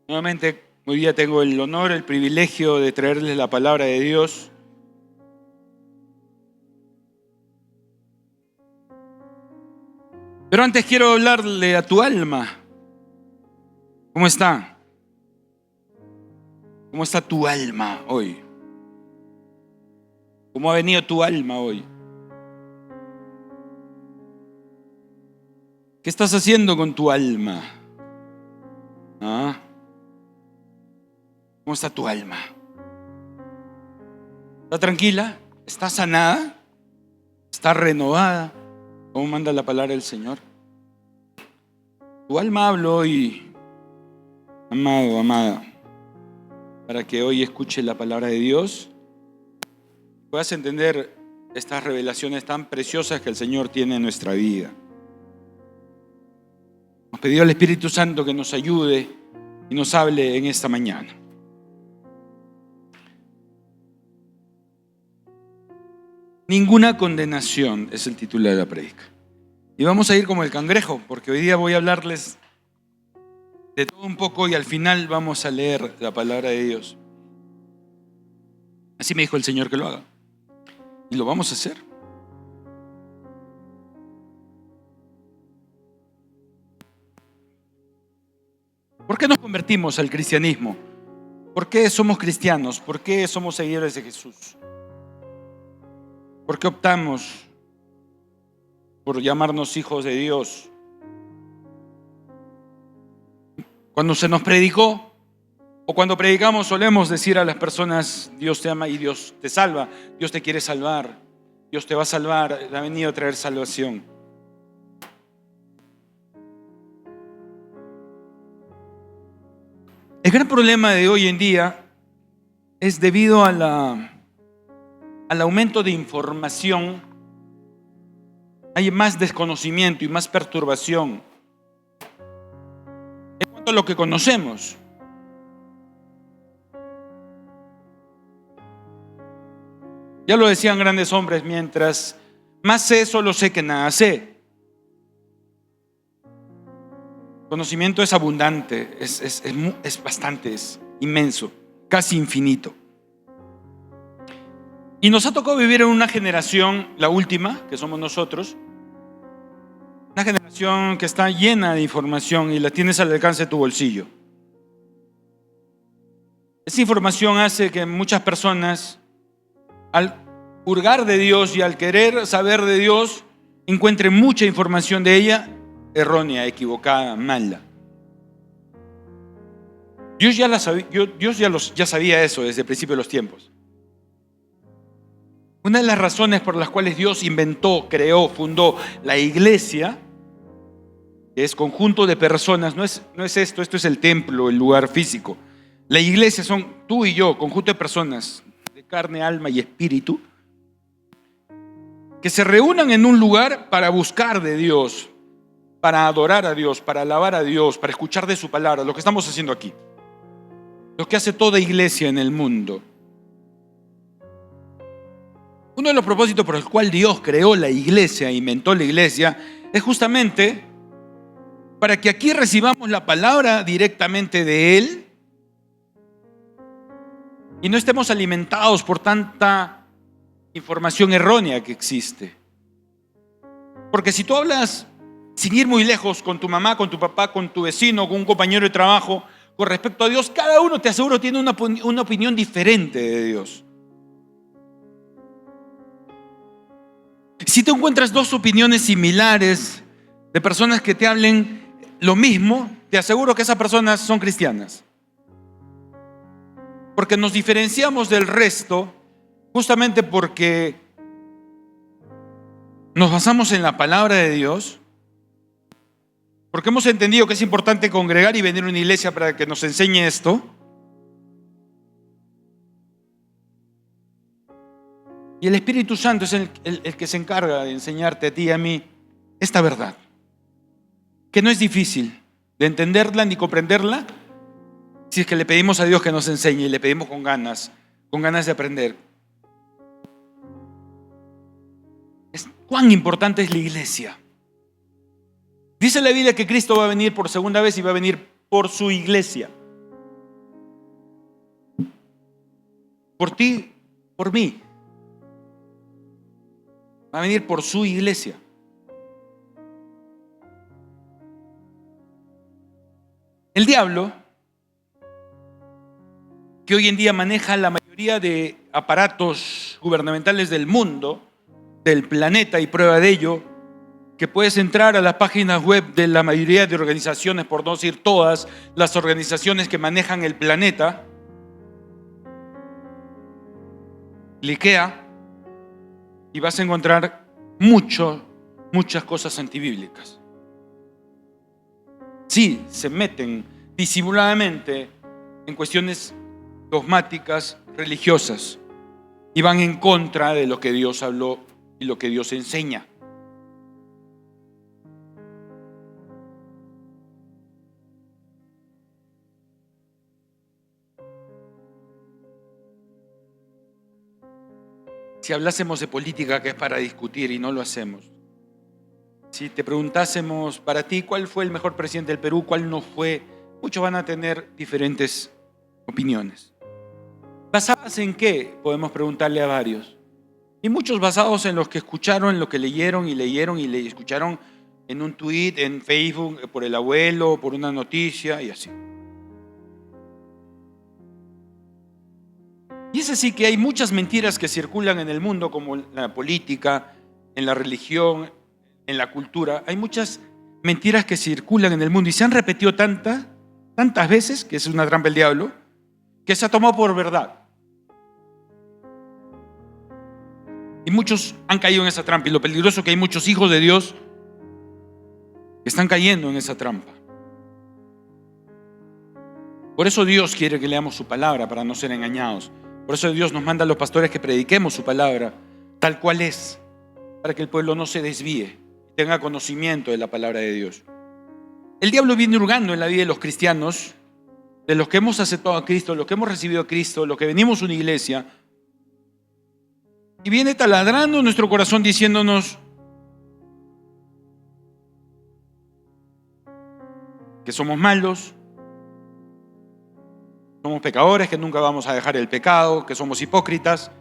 Nuevamente, hoy día tengo el honor, el privilegio de traerles la palabra de Dios. Pero antes quiero hablarle a tu alma. ¿Cómo está? ¿Cómo está tu alma hoy? ¿Cómo ha venido tu alma hoy? ¿Qué estás haciendo con tu alma? ¿Ah? ¿Cómo está tu alma? ¿Está tranquila? ¿Está sanada? ¿Está renovada? ¿Cómo manda la palabra del Señor? Tu alma habla hoy, amado, amada, para que hoy escuche la palabra de Dios, puedas entender estas revelaciones tan preciosas que el Señor tiene en nuestra vida. Hemos pedido al Espíritu Santo que nos ayude y nos hable en esta mañana. Ninguna condenación es el título de la prédica. Y vamos a ir como el cangrejo, porque hoy día voy a hablarles de todo un poco y al final vamos a leer la palabra de Dios. Así me dijo el Señor que lo haga. Y lo vamos a hacer. ¿Por qué nos convertimos al cristianismo? ¿Por qué somos cristianos? ¿Por qué somos seguidores de Jesús? ¿Por qué optamos por llamarnos hijos de Dios? Cuando se nos predicó o cuando predicamos solemos decir a las personas: Dios te ama y Dios te salva, Dios te quiere salvar, Dios te va a salvar, ha venido a traer salvación. El gran problema de hoy en día es debido al aumento de información. Hay más desconocimiento y más perturbación en cuanto a lo que conocemos. Ya lo decían grandes hombres: mientras más sé, solo sé que nada sé. Conocimiento es abundante, es bastante, es inmenso, casi infinito. Y nos ha tocado vivir en una generación, la última, que somos nosotros, una generación que está llena de información y la tienes al alcance de tu bolsillo. Esa información hace que muchas personas, al hurgar de Dios y al querer saber de Dios, encuentren mucha información de ella errónea, equivocada, mala. Dios ya sabía eso desde el principio de los tiempos. Una de las razones por las cuales Dios inventó, creó, fundó la iglesia, que es conjunto de personas, no es esto es el templo, el lugar físico. La iglesia son tú y yo, conjunto de personas de carne, alma y espíritu, que se reúnan en un lugar para buscar de Dios, para adorar a Dios, para alabar a Dios, para escuchar de su palabra, lo que estamos haciendo aquí, lo que hace toda iglesia en el mundo. Uno de los propósitos por el cual Dios creó la iglesia, inventó la iglesia, es justamente para que aquí recibamos la palabra directamente de Él y no estemos alimentados por tanta información errónea que existe. Porque si tú hablas sin ir muy lejos con tu mamá, con tu papá, con tu vecino, con un compañero de trabajo, con respecto a Dios, cada uno, te aseguro, tiene una opinión diferente de Dios. Si tú encuentras dos opiniones similares de personas que te hablen lo mismo, te aseguro que esas personas son cristianas. Porque nos diferenciamos del resto justamente porque nos basamos en la palabra de Dios, porque hemos entendido que es importante congregar y venir a una iglesia para que nos enseñe esto. Y el Espíritu Santo es el que se encarga de enseñarte a ti y a mí esta verdad, que no es difícil de entenderla ni comprenderla si es que le pedimos a Dios que nos enseñe y le pedimos con ganas de aprender. ¿Cuán importante es la iglesia? Dice la Biblia que Cristo va a venir por segunda vez y va a venir por su iglesia. por ti, por mí. Va a venir por su iglesia. El diablo, que hoy en día maneja la mayoría de aparatos gubernamentales del mundo, del planeta, y prueba de ello, que puedes entrar a las páginas web de la mayoría de organizaciones, por no decir todas las organizaciones que manejan el planeta, cliquea y vas a encontrar muchas cosas antibíblicas. Sí, se meten disimuladamente en cuestiones dogmáticas, religiosas, y van en contra de lo que Dios habló y lo que Dios enseña. Si hablásemos de política, que es para discutir, y no lo hacemos. Si te preguntásemos para ti cuál fue el mejor presidente del Perú, cuál no fue, muchos van a tener diferentes opiniones. ¿Basadas en qué? Podemos preguntarle a varios. Y muchos basados en los que escucharon, lo que leyeron y escucharon en un tweet, en Facebook, por el abuelo, por una noticia y así. Y es así que hay muchas mentiras que circulan en el mundo, como en la política, en la religión, en la cultura. Hay muchas mentiras que circulan en el mundo y se han repetido tantas veces, que es una trampa del diablo, que se ha tomado por verdad. Y muchos han caído en esa trampa. Y lo peligroso es que hay muchos hijos de Dios que están cayendo en esa trampa. Por eso Dios quiere que leamos su palabra, para no ser engañados. Por eso Dios nos manda a los pastores que prediquemos su palabra tal cual es, para que el pueblo no se desvíe, tenga conocimiento de la palabra de Dios. El diablo viene hurgando en la vida de los cristianos, de los que hemos aceptado a Cristo, los que hemos recibido a Cristo, los que venimos a una iglesia, y viene taladrando nuestro corazón diciéndonos que somos malos, somos pecadores, que nunca vamos a dejar el pecado, que somos hipócritas,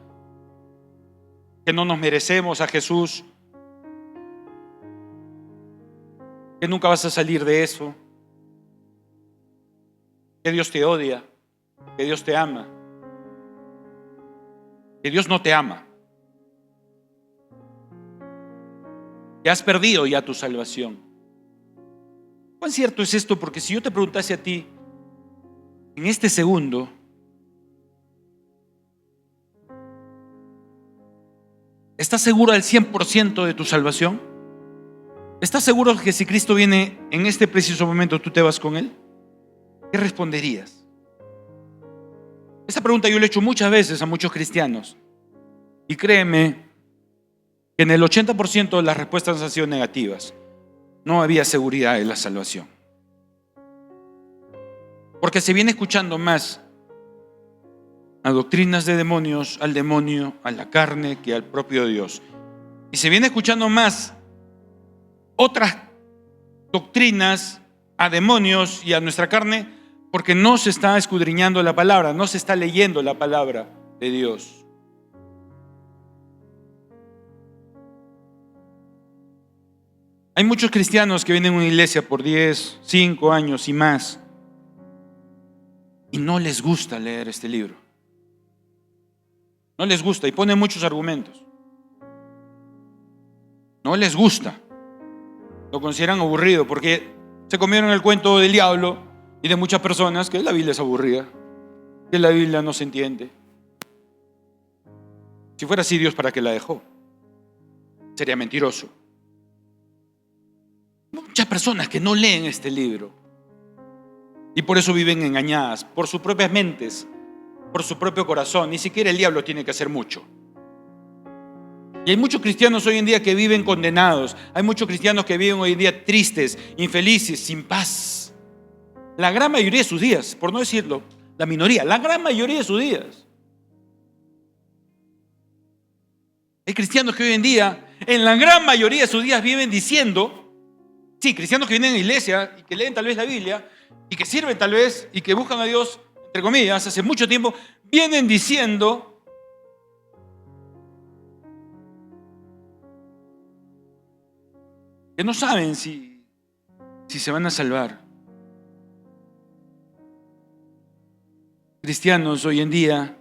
que no nos merecemos a Jesús, que nunca vas a salir de eso, que Dios te odia, que Dios te ama, que Dios no te ama, que has perdido ya tu salvación. ¿Cuán cierto es esto? Porque si yo te preguntase a ti, en este segundo, ¿estás seguro al 100% de tu salvación? ¿Estás seguro que si Cristo viene en este preciso momento tú te vas con Él? ¿Qué responderías? Esa pregunta yo le he hecho muchas veces a muchos cristianos. Y créeme que en el 80% de las respuestas han sido negativas. No había seguridad de la salvación. Porque se viene escuchando más a doctrinas de demonios, al demonio, a la carne, que al propio Dios. Y se viene escuchando más otras doctrinas a demonios y a nuestra carne, porque no se está escudriñando la palabra, no se está leyendo la palabra de Dios. Hay muchos cristianos que vienen a una iglesia por 10, 5 años y más, y no les gusta leer este libro. No les gusta, y ponen muchos argumentos. No les gusta. Lo consideran aburrido porque se comieron el cuento del diablo y de muchas personas, que la Biblia es aburrida, que la Biblia no se entiende. Si fuera así, Dios, ¿para qué la dejó? Sería mentiroso. Muchas personas que no leen este libro y por eso viven engañadas por sus propias mentes, por su propio corazón. Ni siquiera el diablo tiene que hacer mucho. Y hay muchos cristianos hoy en día que viven condenados. Hay muchos cristianos que viven hoy en día tristes, infelices, sin paz. La gran mayoría de sus días, por no decirlo, la minoría, la gran mayoría de sus días. Hay cristianos que hoy en día, en la gran mayoría de sus días, viven diciendo, sí, cristianos que vienen a la iglesia y que leen tal vez la Biblia y que sirven tal vez y que buscan a Dios, entre comillas, hace mucho tiempo, vienen diciendo que no saben si se van a salvar. Cristianos hoy en día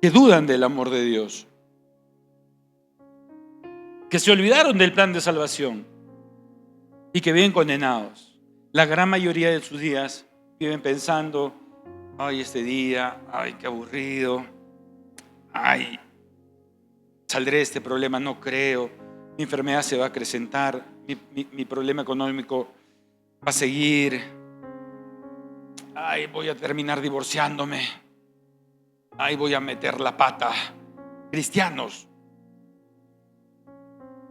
que dudan del amor de Dios, que se olvidaron del plan de salvación y que viven condenados. La gran mayoría de sus días viven pensando: ay, este día, ay, qué aburrido, ay, saldré de este problema, no creo, mi enfermedad se va a acrecentar, mi problema económico va a seguir, ay, voy a terminar divorciándome, ay, voy a meter la pata. Cristianos,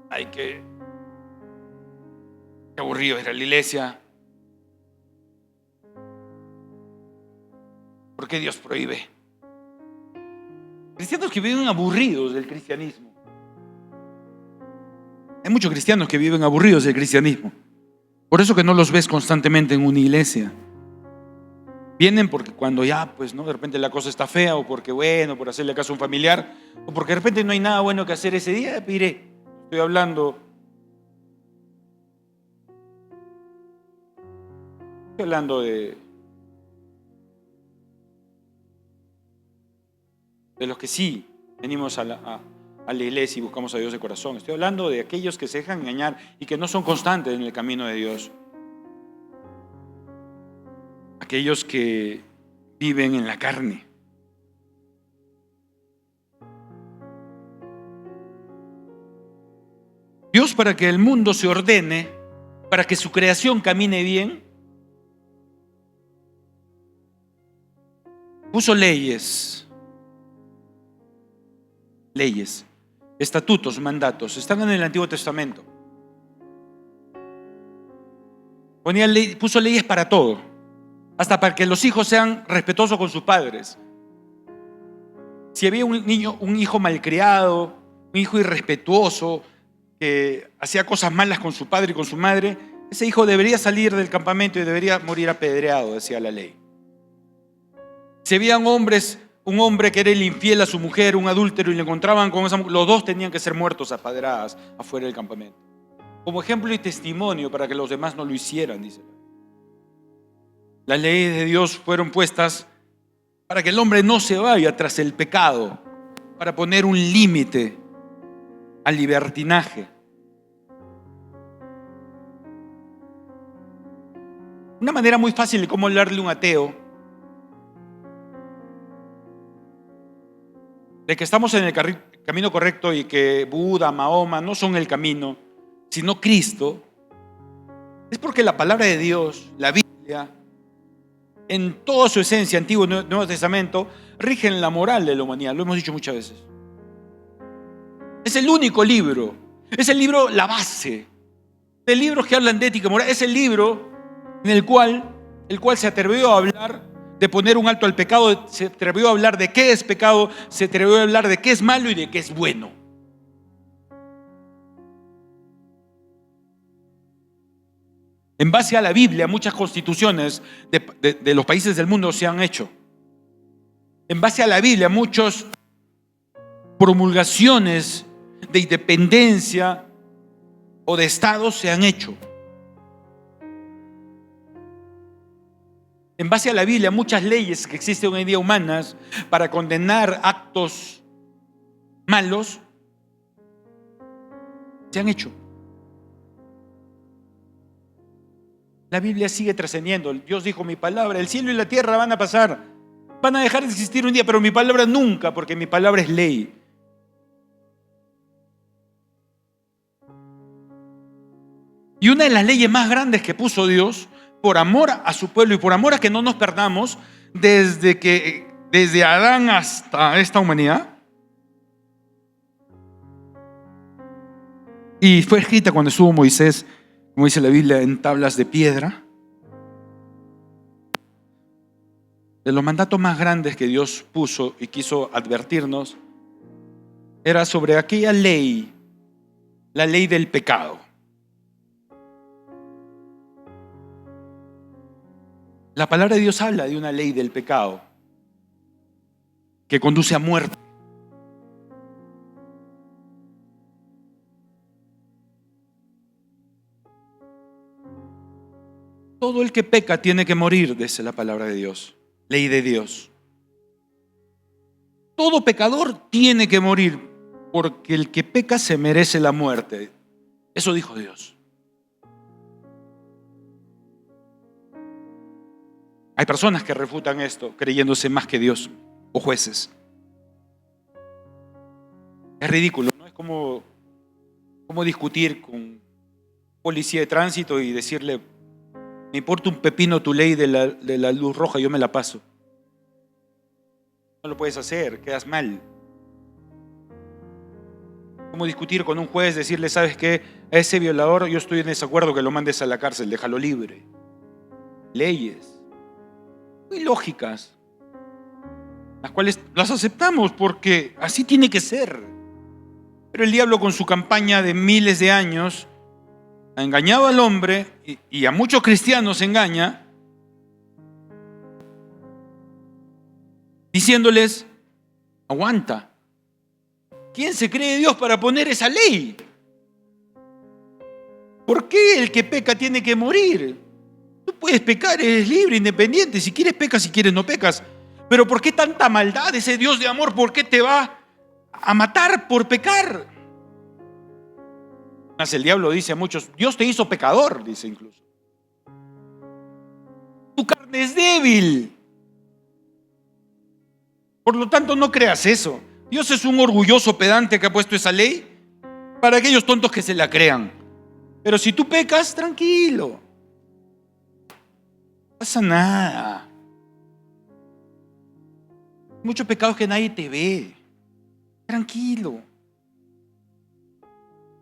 ay, qué aburrido ir a la iglesia. ¿Por qué Dios prohíbe? Cristianos que viven aburridos del cristianismo. Hay muchos cristianos que viven aburridos del cristianismo. Por eso que no los ves constantemente en una iglesia. Vienen porque cuando ya, pues, ¿no? De repente la cosa está fea, o porque, bueno, por hacerle caso a un familiar, o porque de repente no hay nada bueno que hacer ese día, iré. Estoy hablando de los que sí venimos a la iglesia y buscamos a Dios de corazón. Estoy hablando de aquellos que se dejan engañar y que no son constantes en el camino de Dios. Aquellos que viven en la carne. Dios, para que el mundo se ordene, para que su creación camine bien, puso leyes, estatutos, mandatos. Están en el Antiguo Testamento. Puso leyes para todo, hasta para que los hijos sean respetuosos con sus padres. Si había un hijo malcriado, un hijo irrespetuoso, que hacía cosas malas con su padre y con su madre, ese hijo debería salir del campamento y debería morir apedreado, decía la ley. Si había un hombre que era el infiel a su mujer, un adúltero, y le encontraban con esa mujer, los dos tenían que ser muertos a pedradas afuera del campamento. Como ejemplo y testimonio para que los demás no lo hicieran, dice. Las leyes de Dios fueron puestas para que el hombre no se vaya tras el pecado, para poner un límite al libertinaje. Una manera muy fácil de cómo hablarle a un ateo de que estamos en el camino correcto y que Buda, Mahoma no son el camino, sino Cristo, es porque la palabra de Dios, la Biblia, en toda su esencia, Antiguo y Nuevo Testamento, rigen la moral de la humanidad. Lo hemos dicho muchas veces. Es el único libro, es el libro, la base de libros que hablan de ética y moral. Es el libro en el cual se atrevió a hablar de poner un alto al pecado, se atrevió a hablar de qué es pecado, se atrevió a hablar de qué es malo y de qué es bueno. En base a la Biblia, muchas constituciones de los países del mundo se han hecho. En base a la Biblia, muchas promulgaciones de independencia o de estados se han hecho. En base a la Biblia, muchas leyes que existen hoy en día humanas para condenar actos malos se han hecho. La Biblia sigue trascendiendo. Dios dijo: mi palabra, el cielo y la tierra van a pasar, van a dejar de existir un día, pero mi palabra nunca, porque mi palabra es ley. Y una de las leyes más grandes que puso Dios, por amor a su pueblo y por amor a que no nos perdamos, desde Adán hasta esta humanidad, y fue escrita cuando estuvo Moisés, como dice la Biblia, en tablas de piedra. De los mandatos más grandes que Dios puso y quiso advertirnos, era sobre aquella ley, la ley del pecado. La palabra de Dios habla de una ley del pecado que conduce a muerte. Todo el que peca tiene que morir, dice la palabra de Dios, ley de Dios. Todo pecador tiene que morir, porque el que peca se merece la muerte. Eso dijo Dios. Hay personas que refutan esto creyéndose más que Dios o jueces. Es ridículo, ¿no? Es como discutir con un policía de tránsito y decirle: me importa un pepino tu ley de la luz roja, yo me la paso. No lo puedes hacer, quedas mal. Como discutir con un juez, decirle: ¿sabes qué? A ese violador yo estoy en desacuerdo, que lo mandes a la cárcel, déjalo libre. Leyes muy lógicas, las cuales las aceptamos porque así tiene que ser. Pero el diablo, con su campaña de miles de años, ha engañado al hombre y a muchos cristianos engaña, diciéndoles: aguanta. ¿Quién se cree Dios para poner esa ley? ¿Por qué el que peca tiene que morir? Tú puedes pecar, eres libre, independiente. Si quieres pecas, si quieres no pecas. Pero ¿por qué tanta maldad? Ese Dios de amor, ¿por qué te va a matar por pecar? El diablo dice a muchos: Dios te hizo pecador, dice incluso. Tu carne es débil. Por lo tanto, no creas eso. Dios es un orgulloso pedante que ha puesto esa ley para aquellos tontos que se la crean. Pero si tú pecas, tranquilo. No pasa nada. Muchos pecados que nadie te ve. Tranquilo.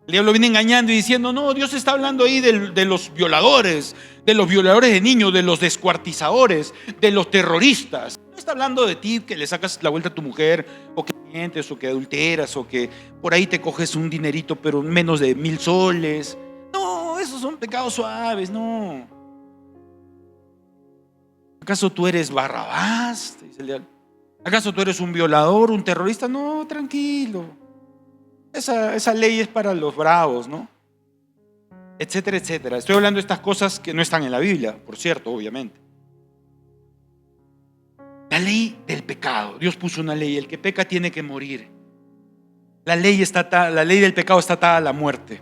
El diablo viene engañando y diciendo: no, Dios está hablando ahí de los violadores de niños, de los descuartizadores, de los terroristas. No está hablando de ti, que le sacas la vuelta a tu mujer, o que mientes, o que adulteras, o que por ahí te coges un dinerito, pero menos de 1,000 soles. No, esos son pecados suaves, no. ¿Acaso tú eres Barrabás? Te dice el diablo. ¿Acaso tú eres un violador, un terrorista? No, tranquilo. Esa ley es para los bravos, ¿no? Etcétera, etcétera. Estoy hablando de estas cosas que no están en la Biblia, por cierto, obviamente. La ley del pecado. Dios puso una ley: el que peca tiene que morir. La ley del pecado está atada a la muerte.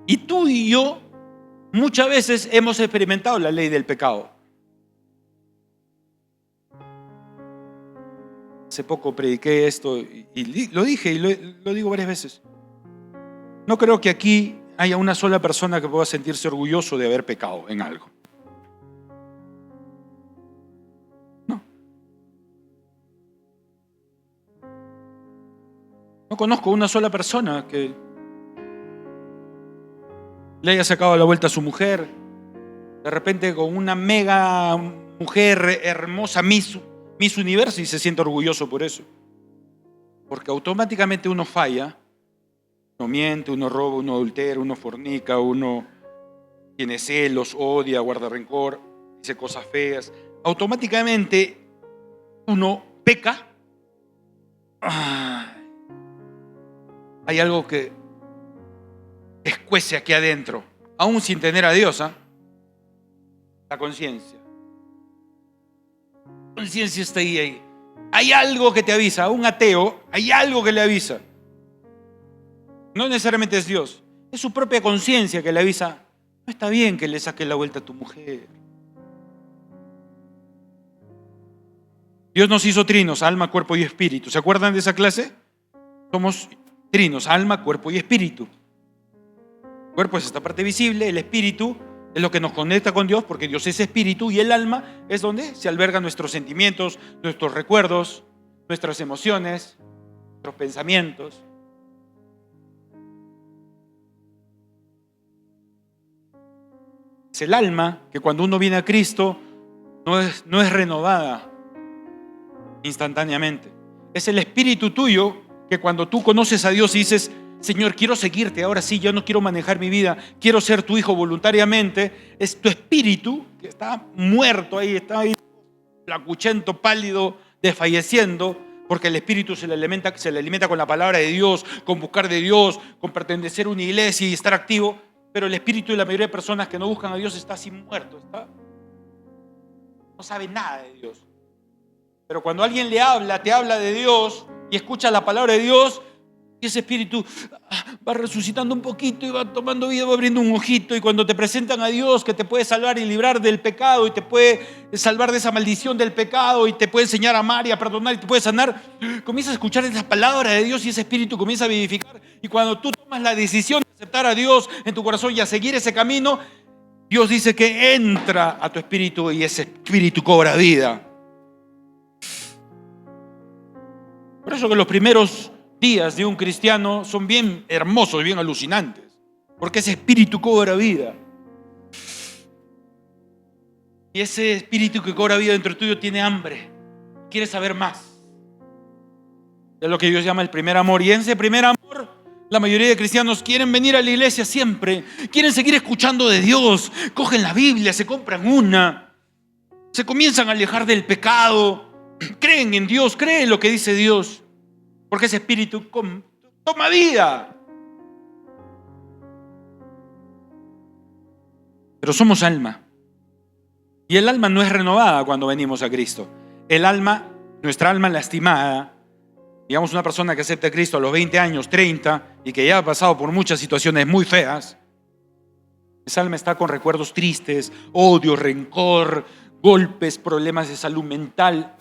Y tú y yo muchas veces hemos experimentado la ley del pecado. Hace poco prediqué esto y lo dije y lo digo varias veces. No creo que aquí haya una sola persona que pueda sentirse orgulloso de haber pecado en algo. No. No conozco una sola persona que le haya sacado la vuelta a su mujer, de repente con una mega mujer hermosa, Miss Universo, y se siente orgulloso por eso. Porque automáticamente uno falla, uno miente, uno roba, uno adultera, uno fornica, uno tiene celos, odia, guarda rencor, dice cosas feas. Automáticamente uno peca. Hay algo que escuece aquí adentro, aún sin tener a Dios, la conciencia. La conciencia está ahí. Hay algo que te avisa. A un ateo hay algo que le avisa. No necesariamente es Dios, es su propia conciencia que le avisa: no está bien que le saques la vuelta a tu mujer. Dios nos hizo trinos: alma, cuerpo y espíritu. ¿Se acuerdan de esa clase? Somos trinos: alma, cuerpo y espíritu. El cuerpo es esta parte visible, el espíritu es lo que nos conecta con Dios, porque Dios es espíritu, y el alma es donde se albergan nuestros sentimientos, nuestros recuerdos, nuestras emociones, nuestros pensamientos. Es el alma que cuando uno viene a Cristo no es renovada instantáneamente. Es el espíritu tuyo que cuando tú conoces a Dios y dices: Señor, quiero seguirte, ahora sí, yo no quiero manejar mi vida, quiero ser tu hijo voluntariamente. Es tu espíritu que está muerto ahí, está ahí flacuchento, pálido, desfalleciendo, porque el espíritu se le alimenta con la palabra de Dios, con buscar de Dios, con pertenecer a una iglesia y estar activo. Pero el espíritu de la mayoría de personas que no buscan a Dios está así muerto, no sabe nada de Dios. Pero cuando alguien le habla, te habla de Dios y escucha la palabra de Dios, y ese espíritu va resucitando un poquito y va tomando vida, va abriendo un ojito. Y cuando te presentan a Dios que te puede salvar y librar del pecado y te puede salvar de esa maldición del pecado y te puede enseñar a amar y a perdonar y te puede sanar, comienzas a escuchar esa palabra de Dios y ese espíritu comienza a vivificar. Y cuando tú tomas la decisión de aceptar a Dios en tu corazón y a seguir ese camino, Dios dice que entra a tu espíritu y ese espíritu cobra vida. Por eso que los primeros días de un cristiano son bien hermosos, bien alucinantes, porque ese espíritu cobra vida. Y ese espíritu que cobra vida dentro tuyo tiene hambre, quiere saber más. Es lo que Dios llama el primer amor. Y en ese primer amor, la mayoría de cristianos quieren venir a la iglesia siempre, quieren seguir escuchando de Dios, cogen la Biblia, se compran una, se comienzan a alejar del pecado, creen en Dios, creen en lo que dice Dios. Porque ese espíritu toma vida. Pero somos alma. Y el alma no es renovada cuando venimos a Cristo. Nuestra alma lastimada, digamos una persona que acepta a Cristo a los 20 años, 30, y que ya ha pasado por muchas situaciones muy feas, esa alma está con recuerdos tristes, odio, rencor, golpes, problemas de salud mental.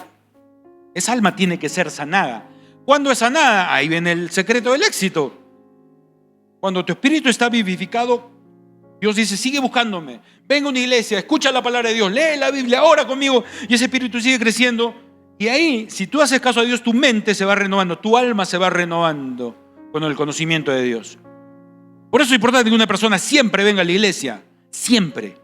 Esa alma tiene que ser sanada. ¿Cuándo es sanada? Ahí viene el secreto del éxito. Cuando tu espíritu está vivificado, Dios dice, sigue buscándome. Ven a una iglesia, escucha la palabra de Dios, lee la Biblia, ora conmigo. Y ese espíritu sigue creciendo. Y ahí, si tú haces caso a Dios, tu mente se va renovando, tu alma se va renovando con el conocimiento de Dios. Por eso es importante que una persona siempre venga a la iglesia. Siempre.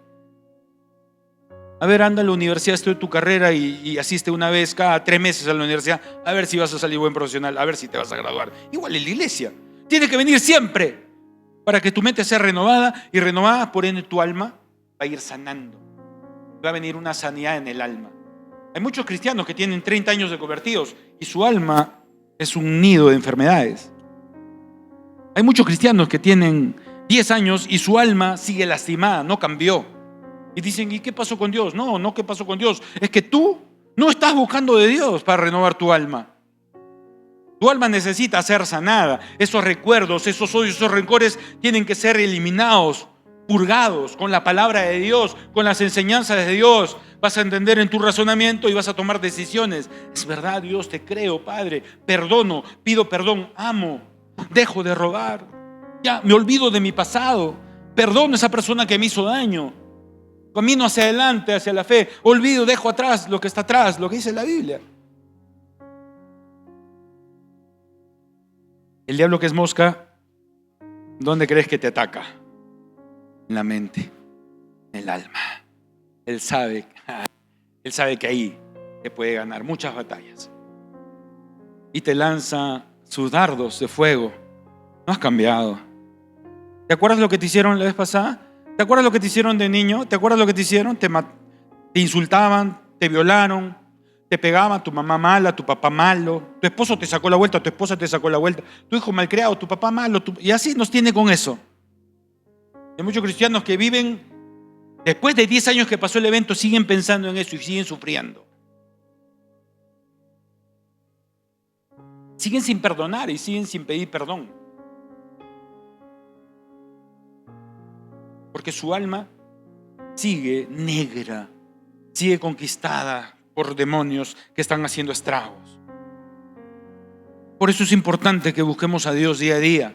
A ver, anda a la universidad, estudia tu carrera y asiste una vez cada 3 meses a la universidad, a ver si vas a salir buen profesional, a ver si te vas a graduar. Igual en la iglesia. Tienes que venir siempre para que tu mente sea renovada, y renovada, por ende tu alma va a ir sanando. Va a venir una sanidad en el alma. Hay muchos cristianos que tienen 30 años de convertidos y su alma es un nido de enfermedades. Hay muchos cristianos que tienen 10 años y su alma sigue lastimada, no cambió. Y dicen, ¿y qué pasó con Dios? No, ¿qué pasó con Dios? Es que tú no estás buscando de Dios para renovar tu alma. Tu alma necesita ser sanada. Esos recuerdos, esos odios, esos rencores tienen que ser eliminados, purgados con la palabra de Dios, con las enseñanzas de Dios. Vas a entender en tu razonamiento y vas a tomar decisiones. Es verdad, Dios, te creo, Padre. Perdono, pido perdón, amo, dejo de robar. Ya, me olvido de mi pasado. Perdono a esa persona que me hizo daño. Camino hacia adelante, hacia la fe. Olvido, dejo atrás lo que está atrás, lo que dice la Biblia. El diablo, que es mosca, ¿dónde crees que te ataca? En la mente, en el alma. Él sabe que ahí te puede ganar muchas batallas. Y te lanza sus dardos de fuego. No has cambiado. ¿Te acuerdas lo que te hicieron la vez pasada? ¿Te acuerdas lo que te hicieron de niño? ¿Te acuerdas lo que te hicieron? Te insultaban, te violaron, te pegaban, tu mamá mala, tu papá malo, tu esposo te sacó la vuelta, tu esposa te sacó la vuelta, tu hijo malcriado, tu papá malo, y así nos tiene con eso. Hay muchos cristianos que viven, después de 10 años que pasó el evento, siguen pensando en eso y siguen sufriendo. Siguen sin perdonar y siguen sin pedir perdón. Porque su alma sigue negra, sigue conquistada por demonios que están haciendo estragos. Por eso es importante que busquemos a Dios día a día.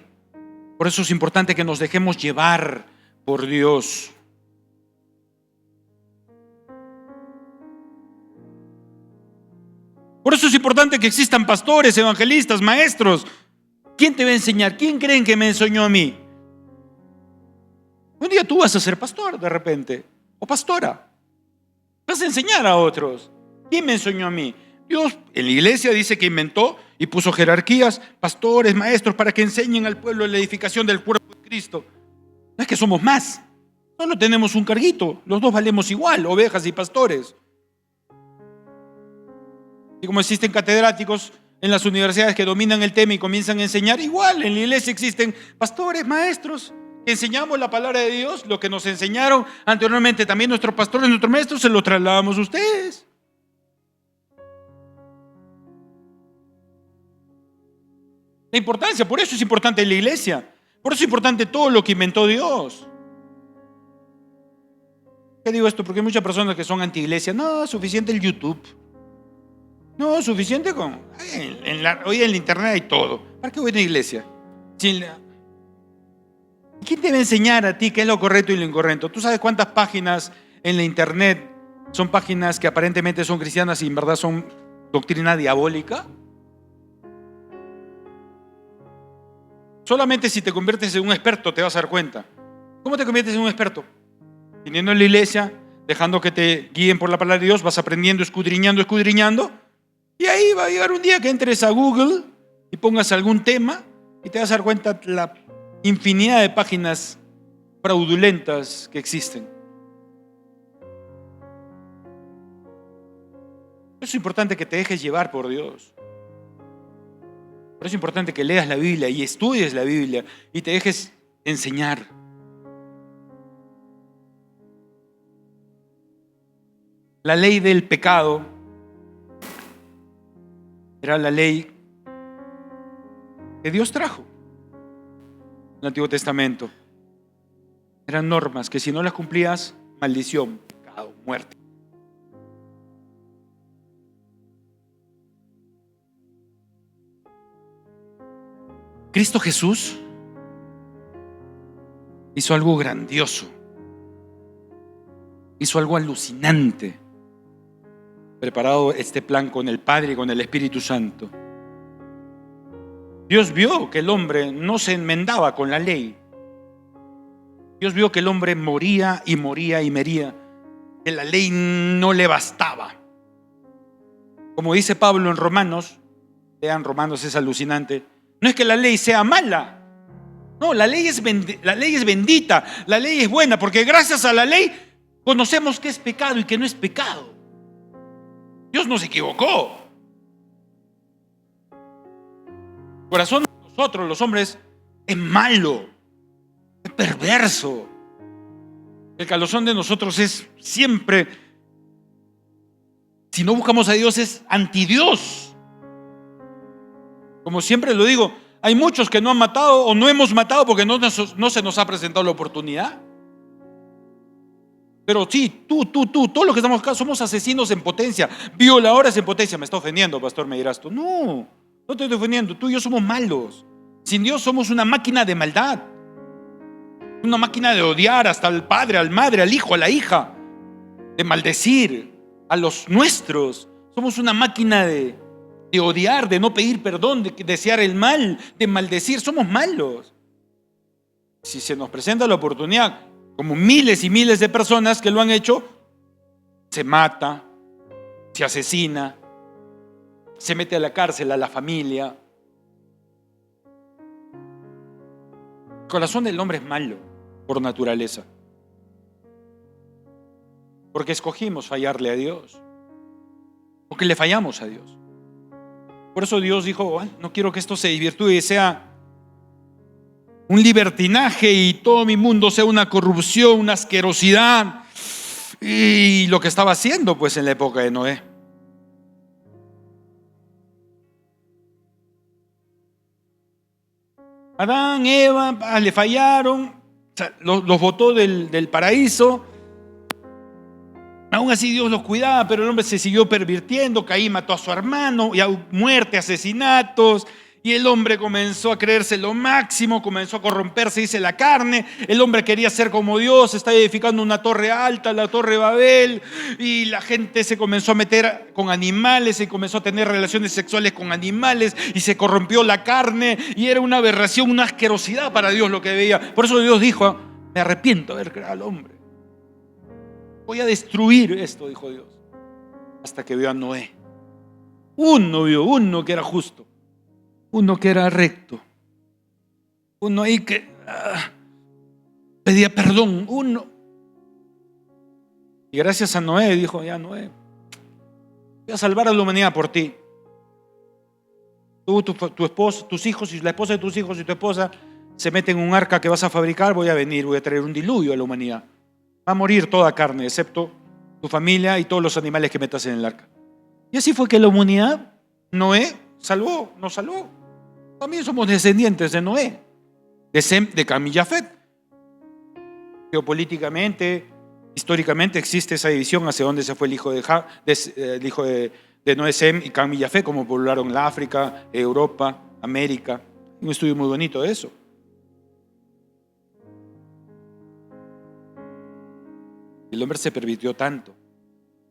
Por eso es importante que nos dejemos llevar por Dios. Por eso es importante que existan pastores, evangelistas, maestros. ¿Quién te va a enseñar? ¿Quién creen que me enseñó a mí? Un día tú vas a ser pastor de repente, o pastora. Vas a enseñar a otros. ¿Quién me enseñó a mí? Dios en la iglesia dice que inventó y puso jerarquías, pastores, maestros, para que enseñen al pueblo la edificación del cuerpo de Cristo. No es que somos más, solo tenemos un carguito, los dos valemos igual, ovejas y pastores. Y como existen catedráticos, en las universidades que dominan el tema y comienzan a enseñar. Igual en la iglesia existen pastores, maestros, que enseñamos la palabra de Dios. Lo que nos enseñaron anteriormente también nuestros pastores, nuestros maestros, se lo trasladamos a ustedes. La importancia, por eso es importante la iglesia. Por eso es importante todo lo que inventó Dios. ¿Qué digo esto? Porque hay muchas personas que son anti-iglesia. No, suficiente el YouTube. No, suficiente con... Hoy en el internet hay todo. ¿Para qué voy a una iglesia? ¿Quién te va a enseñar a ti qué es lo correcto y lo incorrecto? ¿Tú sabes cuántas páginas en la internet son páginas que aparentemente son cristianas y en verdad son doctrina diabólica? Solamente si te conviertes en un experto te vas a dar cuenta. ¿Cómo te conviertes en un experto? Viniendo en la iglesia, dejando que te guíen por la palabra de Dios, vas aprendiendo, escudriñando. Y ahí va a llegar un día que entres a Google y pongas algún tema y te vas a dar cuenta de la infinidad de páginas fraudulentas que existen. Es importante que te dejes llevar por Dios. Por eso es importante que leas la Biblia y estudies la Biblia y te dejes enseñar. La ley del pecado era la ley que Dios trajo en el Antiguo Testamento. Eran normas que si no las cumplías, maldición, pecado, muerte. Cristo Jesús hizo algo grandioso, hizo algo alucinante, preparado este plan con el Padre y con el Espíritu Santo. Dios vio que el hombre no se enmendaba con la ley. Dios vio que el hombre moría y moría y moría, que la ley no le bastaba. Como dice Pablo en Romanos, lean Romanos, es alucinante. No es que la ley sea mala. No, la ley es bendita, la ley es buena, porque gracias a la ley conocemos qué es pecado y qué no es pecado. Dios no se equivocó. El corazón de nosotros, los hombres, es malo, es perverso. El corazón de nosotros es siempre, si no buscamos a Dios, es antidios. Como siempre lo digo, hay muchos que no han matado o no hemos matado porque no se nos ha presentado la oportunidad. Pero sí, tú, todos los que estamos acá somos asesinos en potencia, violadores en potencia. Me está ofendiendo, pastor, me dirás tú. No te estoy ofendiendo, tú y yo somos malos. Sin Dios somos una máquina de maldad. Una máquina de odiar hasta al padre, al madre, al hijo, a la hija. De maldecir a los nuestros. Somos una máquina de odiar, de no pedir perdón, de desear el mal, de maldecir. Somos malos. Si se nos presenta la oportunidad, como miles y miles de personas que lo han hecho, se mata, se asesina, se mete a la cárcel a la familia. El corazón del hombre es malo por naturaleza, porque escogimos fallarle a Dios, porque le fallamos a Dios. Por eso Dios dijo, no quiero que esto se desvirtúe y sea un libertinaje y todo mi mundo sea una corrupción, una asquerosidad. Y lo que estaba haciendo pues en la época de Noé. Adán, Eva, le fallaron, los botó del paraíso. Aún así Dios los cuidaba, pero el hombre se siguió pervirtiendo. Caín mató a su hermano, y a muerte, asesinatos. Y el hombre comenzó a creerse lo máximo, comenzó a corromperse, dice la carne. El hombre quería ser como Dios, está edificando una torre alta, la torre Babel. Y la gente se comenzó a meter con animales y comenzó a tener relaciones sexuales con animales. Y se corrompió la carne y era una aberración, una asquerosidad para Dios lo que veía. Por eso Dios dijo, me arrepiento de haber creado al hombre. Voy a destruir esto, dijo Dios. Hasta que vio a Noé. Uno que era justo. Uno que era recto, uno ahí que pedía perdón, uno. Y gracias a Noé dijo, ya Noé, voy a salvar a la humanidad por ti. Tú, tu esposo, tus hijos y la esposa de tus hijos y tu esposa se meten en un arca que vas a fabricar, voy a traer un diluvio a la humanidad. Va a morir toda carne, excepto tu familia y todos los animales que metas en el arca. Y así fue que la humanidad, Noé, nos salvó. También somos descendientes de Noé, de Sem, de Cam y Jafet. Geopolíticamente, históricamente existe esa división hacia dónde se fue el hijo de Noé, Sem y Cam y Jafet, como poblaron la África, Europa, América. Un estudio muy bonito de eso. El hombre se pervirtió tanto.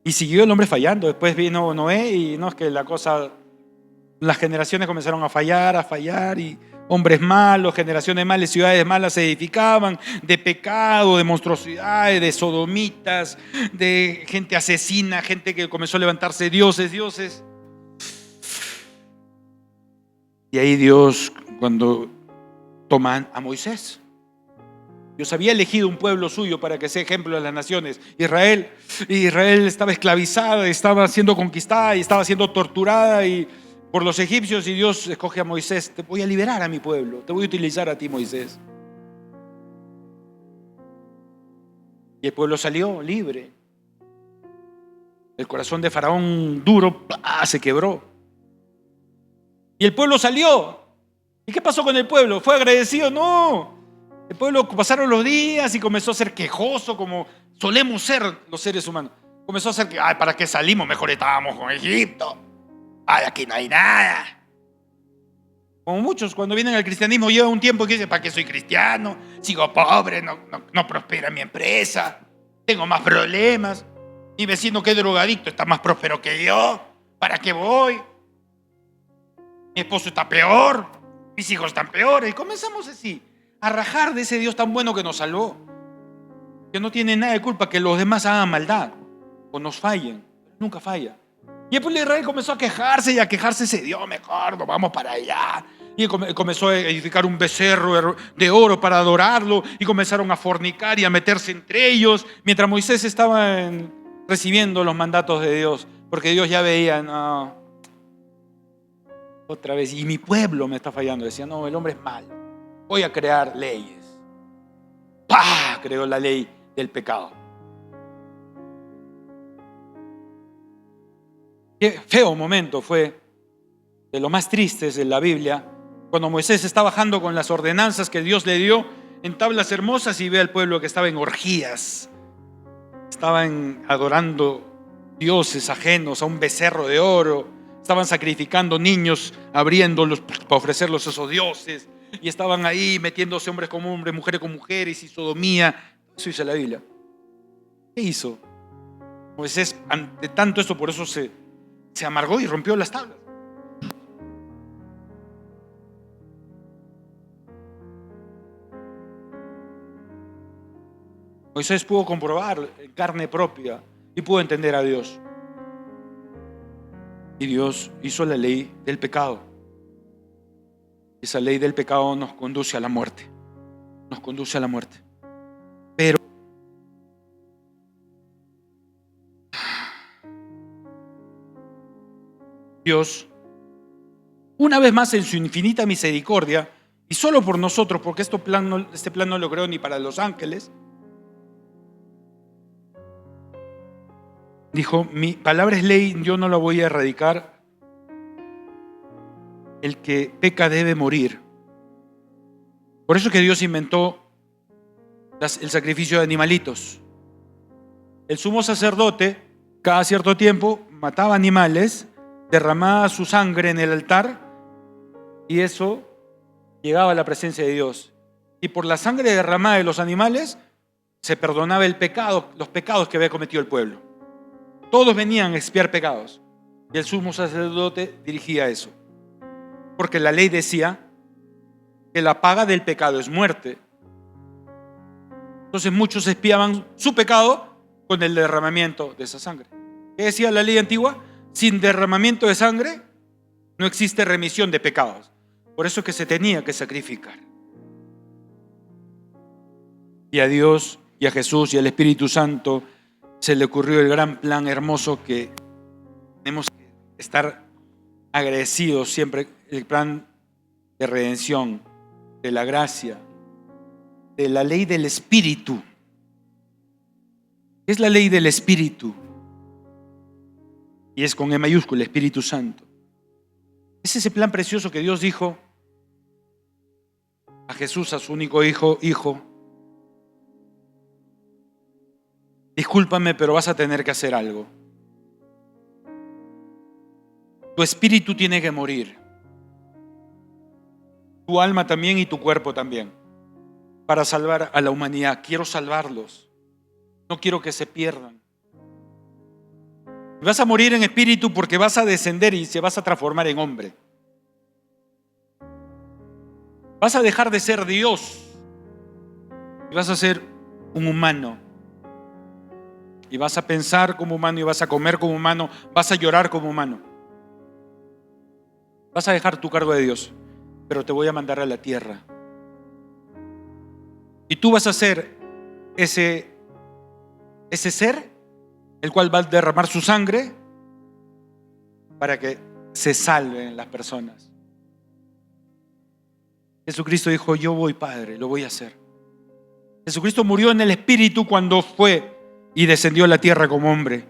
Y siguió el hombre fallando. Después vino Noé y no es que las generaciones comenzaron a fallar y hombres malos, generaciones malas, ciudades malas se edificaban de pecado, de monstruosidades, de sodomitas, de gente asesina, gente que comenzó a levantarse dioses. Y ahí Dios, cuando toman a Moisés, Dios había elegido un pueblo suyo para que sea ejemplo de las naciones. Israel estaba esclavizada, estaba siendo conquistada y estaba siendo torturada por los egipcios, y Dios escoge a Moisés. Te voy a liberar a mi pueblo, te voy a utilizar a ti, Moisés. Y el pueblo salió libre. El corazón de Faraón duro se quebró. Y el pueblo salió. ¿Y qué pasó con el pueblo? ¿Fue agradecido? No. El pueblo pasaron los días y comenzó a ser quejoso, como solemos ser los seres humanos. Comenzó a ser que, ¿para qué salimos? Mejor estábamos con Egipto. Aquí no hay nada. Como muchos cuando vienen al cristianismo lleva un tiempo que dicen, ¿para qué soy cristiano? Sigo pobre, no prospera mi empresa, tengo más problemas. Mi vecino que es drogadicto está más próspero que yo. ¿Para qué voy? Mi esposo está peor, mis hijos están peores. Y comenzamos así a rajar de ese Dios tan bueno que nos salvó, que no tiene nada de culpa que los demás hagan maldad o nos fallen. Nunca falla. Y el pueblo de Israel comenzó a quejarse, y a quejarse ese Dios mejor, nos vamos para allá. Y comenzó a edificar un becerro de oro para adorarlo, y comenzaron a fornicar y a meterse entre ellos, mientras Moisés estaba recibiendo los mandatos de Dios, porque Dios ya veía, no, otra vez, y mi pueblo me está fallando. Decía, no, el hombre es malo, voy a crear leyes. ¡Pah! Creó la ley del pecado. Qué feo momento fue, de lo más tristes de la Biblia, cuando Moisés está bajando con las ordenanzas que Dios le dio en tablas hermosas y ve al pueblo que estaba en orgías. Estaban adorando dioses ajenos, a un becerro de oro. Estaban sacrificando niños, abriéndolos para ofrecerlos a esos dioses. Y estaban ahí metiéndose hombres con hombres, mujeres con mujeres y sodomía. Eso dice la Biblia. ¿Qué hizo? Moisés, ante tanto esto, por eso se amargó y rompió las tablas. Moisés pudo comprobar en carne propia y pudo entender a Dios. Y Dios hizo la ley del pecado. Esa ley del pecado nos conduce a la muerte. Nos conduce a la muerte. Pero Dios, una vez más en su infinita misericordia, y solo por nosotros, porque este plan no lo creó ni para los ángeles, dijo, mi palabra es ley, yo no la voy a erradicar. El que peca debe morir. Por eso que Dios inventó el sacrificio de animalitos. El sumo sacerdote, cada cierto tiempo, mataba animales, derramaba su sangre en el altar, y eso llegaba a la presencia de Dios. Y por la sangre derramada de los animales se perdonaba el pecado, los pecados que había cometido el pueblo. Todos venían a expiar pecados, y el sumo sacerdote dirigía eso, porque la ley decía que la paga del pecado es muerte. Entonces muchos expiaban su pecado con el derramamiento de esa sangre. ¿Qué decía la ley antigua? Sin derramamiento de sangre no existe remisión de pecados. Por eso es que se tenía que sacrificar. Y a Dios y a Jesús y al Espíritu Santo se le ocurrió el gran plan hermoso que tenemos que estar agradecidos siempre el plan de redención, de la gracia, de la ley del Espíritu. ¿Qué es la ley del Espíritu? Y es con E mayúscula, Espíritu Santo. Es ese plan precioso que Dios dijo a Jesús, a su único hijo: discúlpame, pero vas a tener que hacer algo. Tu espíritu tiene que morir. Tu alma también y tu cuerpo también. Para salvar a la humanidad. Quiero salvarlos. No quiero que se pierdan. Vas a morir en espíritu porque vas a descender y se vas a transformar en hombre. Vas a dejar de ser Dios y vas a ser un humano. Y vas a pensar como humano y vas a comer como humano, vas a llorar como humano. Vas a dejar tu cargo de Dios, pero te voy a mandar a la tierra. Y tú vas a ser ese ser, el cual va a derramar su sangre para que se salven las personas. Jesucristo dijo: yo voy, Padre, lo voy a hacer. Jesucristo murió en el espíritu cuando fue y descendió a la tierra como hombre.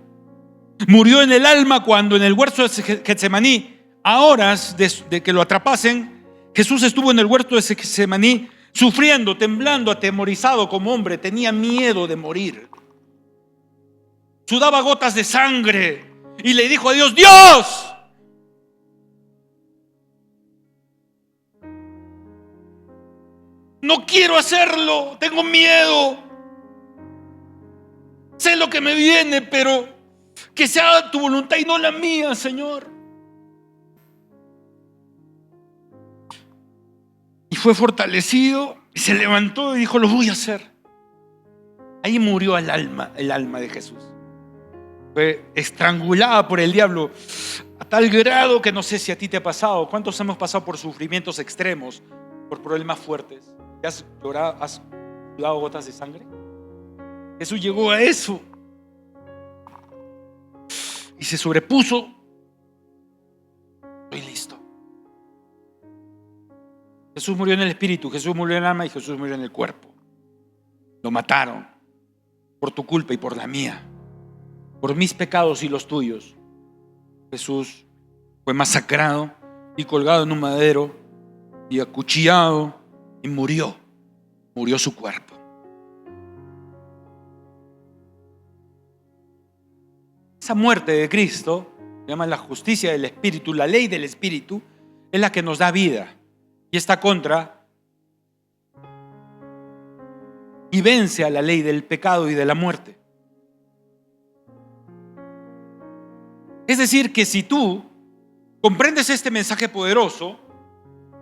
Murió en el alma cuando en el huerto de Getsemaní, a horas de que lo atrapasen, Jesús estuvo en el huerto de Getsemaní sufriendo, temblando, atemorizado como hombre. Tenía miedo de morir. Sudaba gotas de sangre y le dijo a Dios: Dios, no quiero hacerlo, tengo miedo. Sé lo que me viene, pero que sea tu voluntad y no la mía, Señor. Y fue fortalecido y se levantó y dijo: lo voy a hacer. Ahí murió el alma de Jesús. Fue estrangulada por el diablo a tal grado que no sé si a ti te ha pasado. ¿Cuántos hemos pasado por sufrimientos extremos, por problemas fuertes? ¿Has llorado, has sudado gotas de sangre? Jesús llegó a eso y se sobrepuso. Estoy listo. Jesús murió en el espíritu, Jesús murió en el alma y Jesús murió en el cuerpo. Lo mataron por tu culpa y por la mía, por mis pecados y los tuyos. Jesús fue masacrado y colgado en un madero y acuchillado y murió su cuerpo. Esa muerte de Cristo, se llama la justicia del Espíritu, la ley del Espíritu, es la que nos da vida y está contra y vence a la ley del pecado y de la muerte. Es decir, que si tú comprendes este mensaje poderoso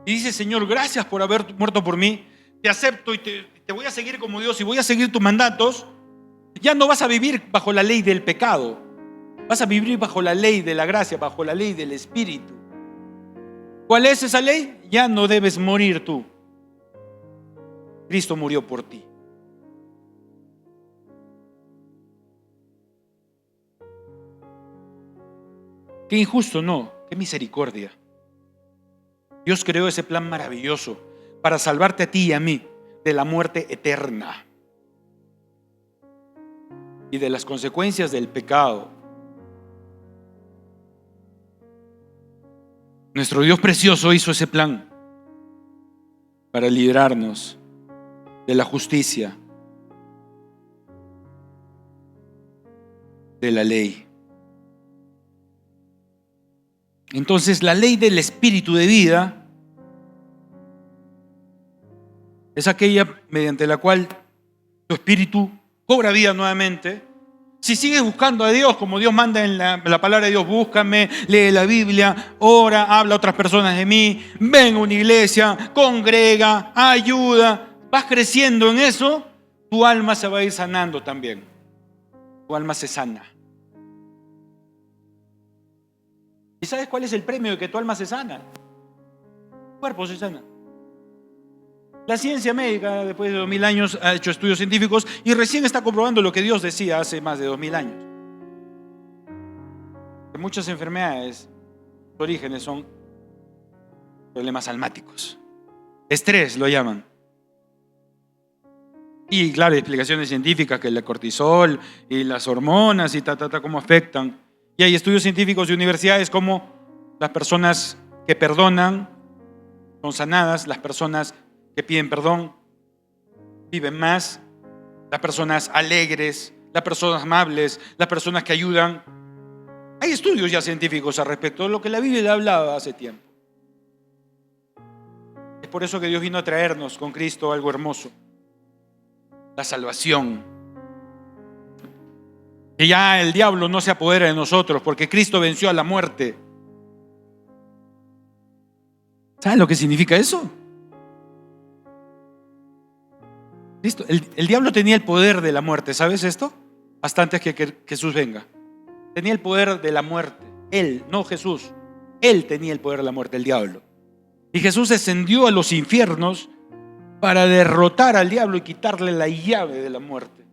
y dices: Señor, gracias por haber muerto por mí, te acepto y te voy a seguir como Dios y voy a seguir tus mandatos, ya no vas a vivir bajo la ley del pecado. Vas a vivir bajo la ley de la gracia, bajo la ley del Espíritu. ¿Cuál es esa ley? Ya no debes morir tú. Cristo murió por ti. Qué injusto, no, qué misericordia. Dios creó ese plan maravilloso para salvarte a ti y a mí de la muerte eterna y de las consecuencias del pecado. Nuestro Dios precioso hizo ese plan para librarnos de la justicia, de la ley. Entonces, la ley del espíritu de vida es aquella mediante la cual tu espíritu cobra vida nuevamente. Si sigues buscando a Dios como Dios manda en la palabra de Dios: búscame, lee la Biblia, ora, habla a otras personas de mí, ven a una iglesia, congrega, ayuda, vas creciendo en eso, tu alma se va a ir sanando también. Tu alma se sana. ¿Y sabes cuál es el premio de que tu alma se sana? Tu cuerpo se sana. La ciencia médica, después de 2000 años, ha hecho estudios científicos y recién está comprobando lo que Dios decía hace más de 2000 años. Que muchas enfermedades, sus orígenes son problemas almáticos. Estrés lo llaman. Y claro, hay explicaciones científicas que el cortisol y las hormonas y cómo afectan. Y hay estudios científicos de universidades como las personas que perdonan son sanadas, las personas que piden perdón viven más, las personas alegres, las personas amables, las personas que ayudan. Hay estudios ya científicos al respecto de lo que la Biblia hablaba hace tiempo. Es por eso que Dios vino a traernos con Cristo algo hermoso: la salvación. Que ya el diablo no se apodera de nosotros porque Cristo venció a la muerte. ¿Saben lo que significa eso? Listo. El diablo tenía el poder de la muerte, ¿sabes esto? Hasta antes que Jesús venga. Tenía el poder de la muerte. Él, no Jesús. Él tenía el poder de la muerte, el diablo. Y Jesús descendió a los infiernos para derrotar al diablo y quitarle la llave de la muerte.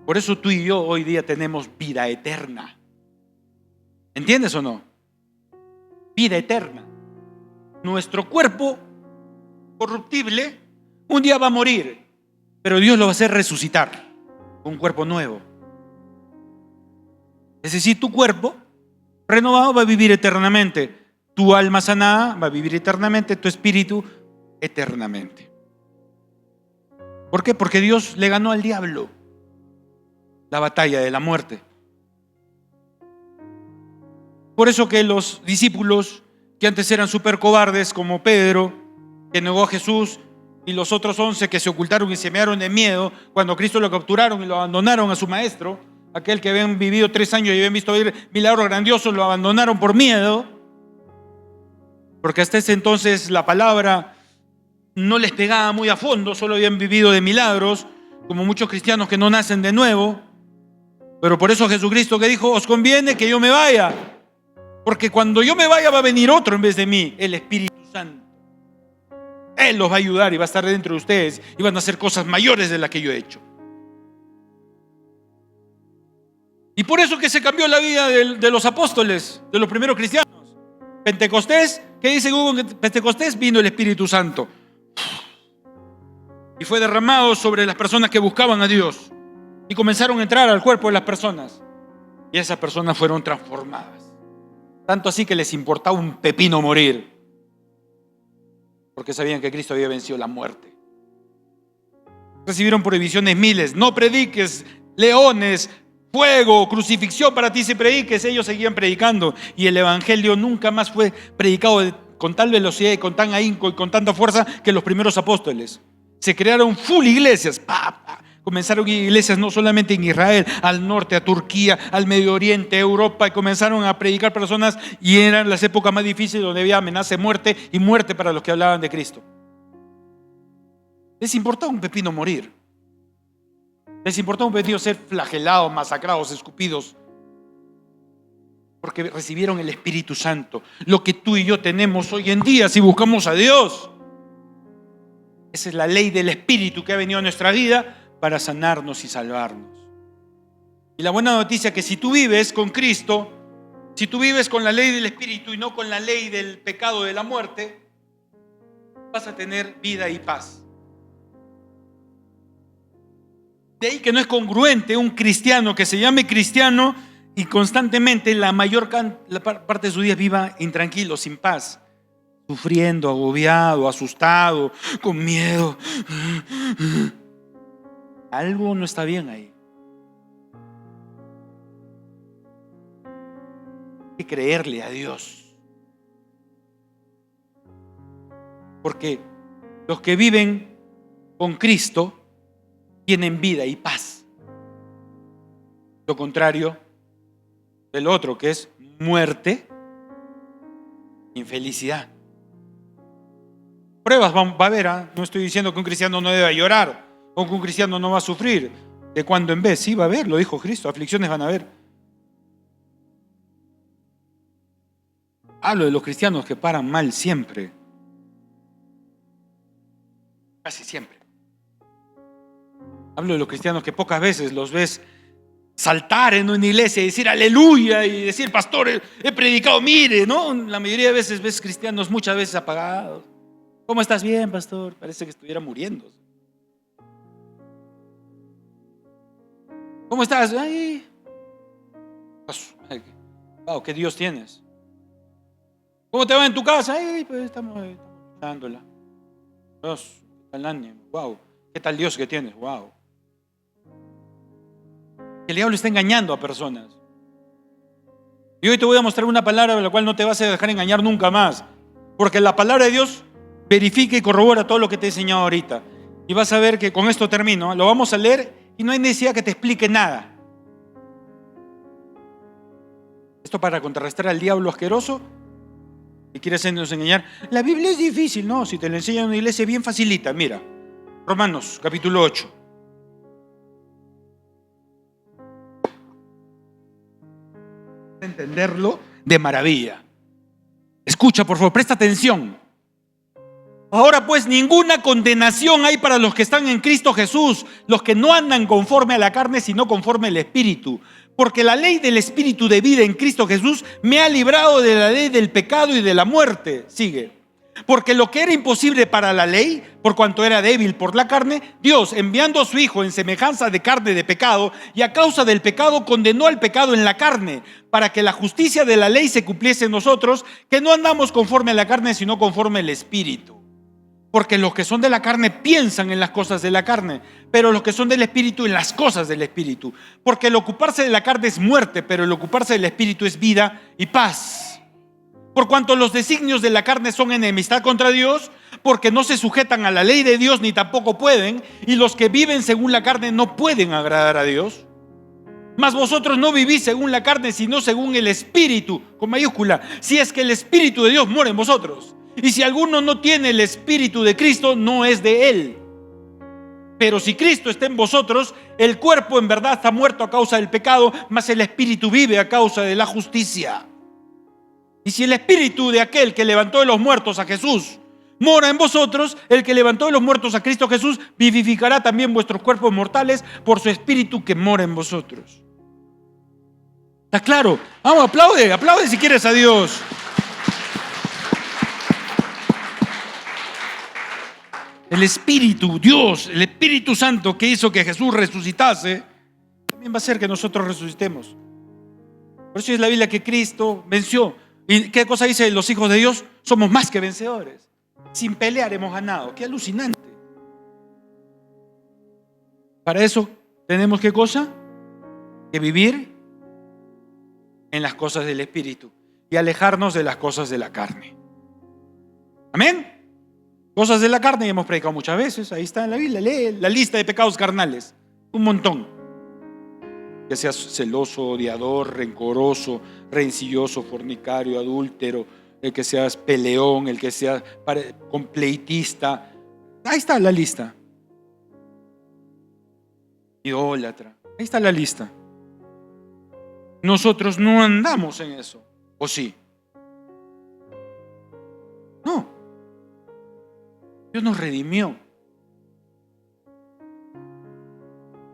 Por eso tú y yo hoy día tenemos vida eterna. ¿Entiendes o no? Vida eterna. Nuestro cuerpo corruptible un día va a morir, pero Dios lo va a hacer resucitar con un cuerpo nuevo. Es decir, tu cuerpo renovado va a vivir eternamente. Tu alma sanada va a vivir eternamente, tu espíritu eternamente. ¿Por qué? Porque Dios le ganó al diablo la batalla de la muerte. Por eso que los discípulos que antes eran súper cobardes, como Pedro, que negó a Jesús, y los otros 11 que se ocultaron y se mearon de miedo cuando Cristo lo capturaron y lo abandonaron a su maestro, aquel que habían vivido 3 años y habían visto ver milagros grandiosos, lo abandonaron por miedo, porque hasta ese entonces la palabra no les pegaba muy a fondo, solo habían vivido de milagros, como muchos cristianos que no nacen de nuevo. Pero por eso Jesucristo que dijo: os conviene que yo me vaya, porque cuando yo me vaya va a venir otro en vez de mí, el Espíritu Santo. Él los va a ayudar y va a estar dentro de ustedes y van a hacer cosas mayores de las que yo he hecho. Y por eso que se cambió la vida de los apóstoles, de los primeros cristianos. Pentecostés, ¿qué dice Google? Pentecostés, vino el Espíritu Santo y fue derramado sobre las personas que buscaban a Dios y comenzaron a entrar al cuerpo de las personas y esas personas fueron transformadas. Tanto así que les importaba un pepino morir, porque sabían que Cristo había vencido la muerte. Recibieron prohibiciones miles: no prediques, leones, fuego, crucifixión para ti si prediques. Ellos seguían predicando y el evangelio nunca más fue predicado con tal velocidad y con tan ahínco y con tanta fuerza que los primeros apóstoles. Se crearon full iglesias. Comenzaron iglesias no solamente en Israel, al norte, a Turquía, al Medio Oriente, a Europa, y comenzaron a predicar personas, y eran las épocas más difíciles donde había amenaza de muerte y muerte para los que hablaban de Cristo. Les importaba un pepino morir. Les importaba un pepino ser flagelados, masacrados, escupidos, porque recibieron el Espíritu Santo. Lo que tú y yo tenemos hoy en día si buscamos a Dios. Esa es la ley del Espíritu que ha venido a nuestra vida para sanarnos y salvarnos. Y la buena noticia es que si tú vives con Cristo, si tú vives con la ley del Espíritu y no con la ley del pecado de la muerte, vas a tener vida y paz. De ahí que no es congruente un cristiano que se llame cristiano y constantemente la mayor parte de su día viva intranquilo, sin paz, sufriendo, agobiado, asustado, con miedo. Algo no está bien ahí. Hay que creerle a Dios. Porque los que viven con Cristo tienen vida y paz. Lo contrario del otro, que es muerte, infelicidad. Pruebas va a haber, ¿eh? No estoy diciendo que un cristiano no deba llorar o que un cristiano no va a sufrir. De cuando en vez, sí va a haber, lo dijo Cristo, aflicciones van a haber. Hablo de los cristianos que paran mal siempre. Casi siempre. Hablo de los cristianos que pocas veces los ves saltar en una iglesia y decir aleluya y decir, pastor, he predicado, mire, ¿no? La mayoría de veces ves cristianos muchas veces apagados. ¿Cómo estás? Bien, pastor. Parece que estuviera muriendo. ¿Cómo estás? Ay, wow, ¿qué Dios tienes? ¿Cómo te va en tu casa? Ay, pues estamos dándola. Dios, ¿qué tal ánimo? Wow, ¿qué tal Dios que tienes? Wow. El diablo está engañando a personas. Y hoy te voy a mostrar una palabra de la cual no te vas a dejar engañar nunca más. Porque la palabra de Dios verifica y corrobora todo lo que te he enseñado ahorita. Y vas a ver que con esto termino. Lo vamos a leer y no hay necesidad que te explique nada. Esto para contrarrestar al diablo asqueroso que quiere hacernos engañar. La Biblia es difícil, no. Si te lo enseñan en una iglesia bien facilita. Mira, Romanos capítulo 8. Entenderlo de maravilla. Escucha, por favor, presta atención. Ahora pues ninguna condenación hay para los que están en Cristo Jesús, los que no andan conforme a la carne, sino conforme al Espíritu. Porque la ley del Espíritu de vida en Cristo Jesús me ha librado de la ley del pecado y de la muerte. Sigue. Porque lo que era imposible para la ley, por cuanto era débil por la carne, Dios, enviando a su Hijo en semejanza de carne de pecado, y a causa del pecado condenó al pecado en la carne, para que la justicia de la ley se cumpliese en nosotros, que no andamos conforme a la carne, sino conforme al Espíritu. Porque los que son de la carne piensan en las cosas de la carne, pero los que son del Espíritu en las cosas del Espíritu. Porque el ocuparse de la carne es muerte, pero el ocuparse del Espíritu es vida y paz. Por cuanto los designios de la carne son enemistad contra Dios, porque no se sujetan a la ley de Dios ni tampoco pueden, y los que viven según la carne no pueden agradar a Dios. Mas vosotros no vivís según la carne, sino según el Espíritu, con mayúscula, si es que el Espíritu de Dios mora en vosotros. Y si alguno no tiene el Espíritu de Cristo, no es de él. Pero si Cristo está en vosotros, el cuerpo en verdad está muerto a causa del pecado, mas el Espíritu vive a causa de la justicia. Y si el Espíritu de aquel que levantó de los muertos a Jesús mora en vosotros, el que levantó de los muertos a Cristo Jesús vivificará también vuestros cuerpos mortales por su Espíritu que mora en vosotros. ¿Está claro? Vamos, aplaude si quieres a Dios. El Espíritu, Dios, el Espíritu Santo que hizo que Jesús resucitase, también va a hacer que nosotros resucitemos. Por eso es la Biblia que Cristo venció. ¿Y qué cosa dice los hijos de Dios? Somos más que vencedores. Sin pelear hemos ganado. ¡Qué alucinante! Para eso tenemos ¿qué cosa? Que vivir en las cosas del Espíritu y alejarnos de las cosas de la carne. ¿Amén? Cosas de la carne ya hemos predicado muchas veces. Ahí está en la Biblia. Lee la lista de pecados carnales. Un montón. Que seas celoso, odiador, rencoroso, rencilloso, fornicario, adúltero, el que seas peleón, el que seas compleitista. Ahí está la lista. Idólatra. Ahí está la lista. Nosotros no andamos en eso. ¿O sí? No. Dios nos redimió.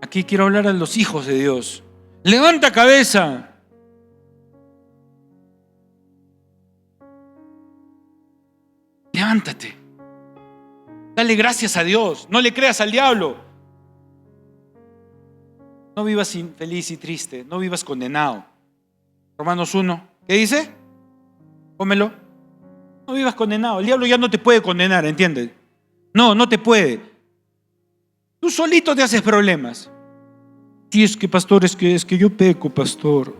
Aquí quiero hablar a los hijos de Dios. Levanta cabeza. Levántate. Dale gracias a Dios. No le creas al diablo. No vivas infeliz y triste. No vivas condenado. Romanos 1. ¿Qué dice? Pómelo. No vivas condenado. El diablo ya no te puede condenar, ¿entiendes? No te puede. Tú solito te haces problemas. Sí, es que pastor, es que yo peco, pastor.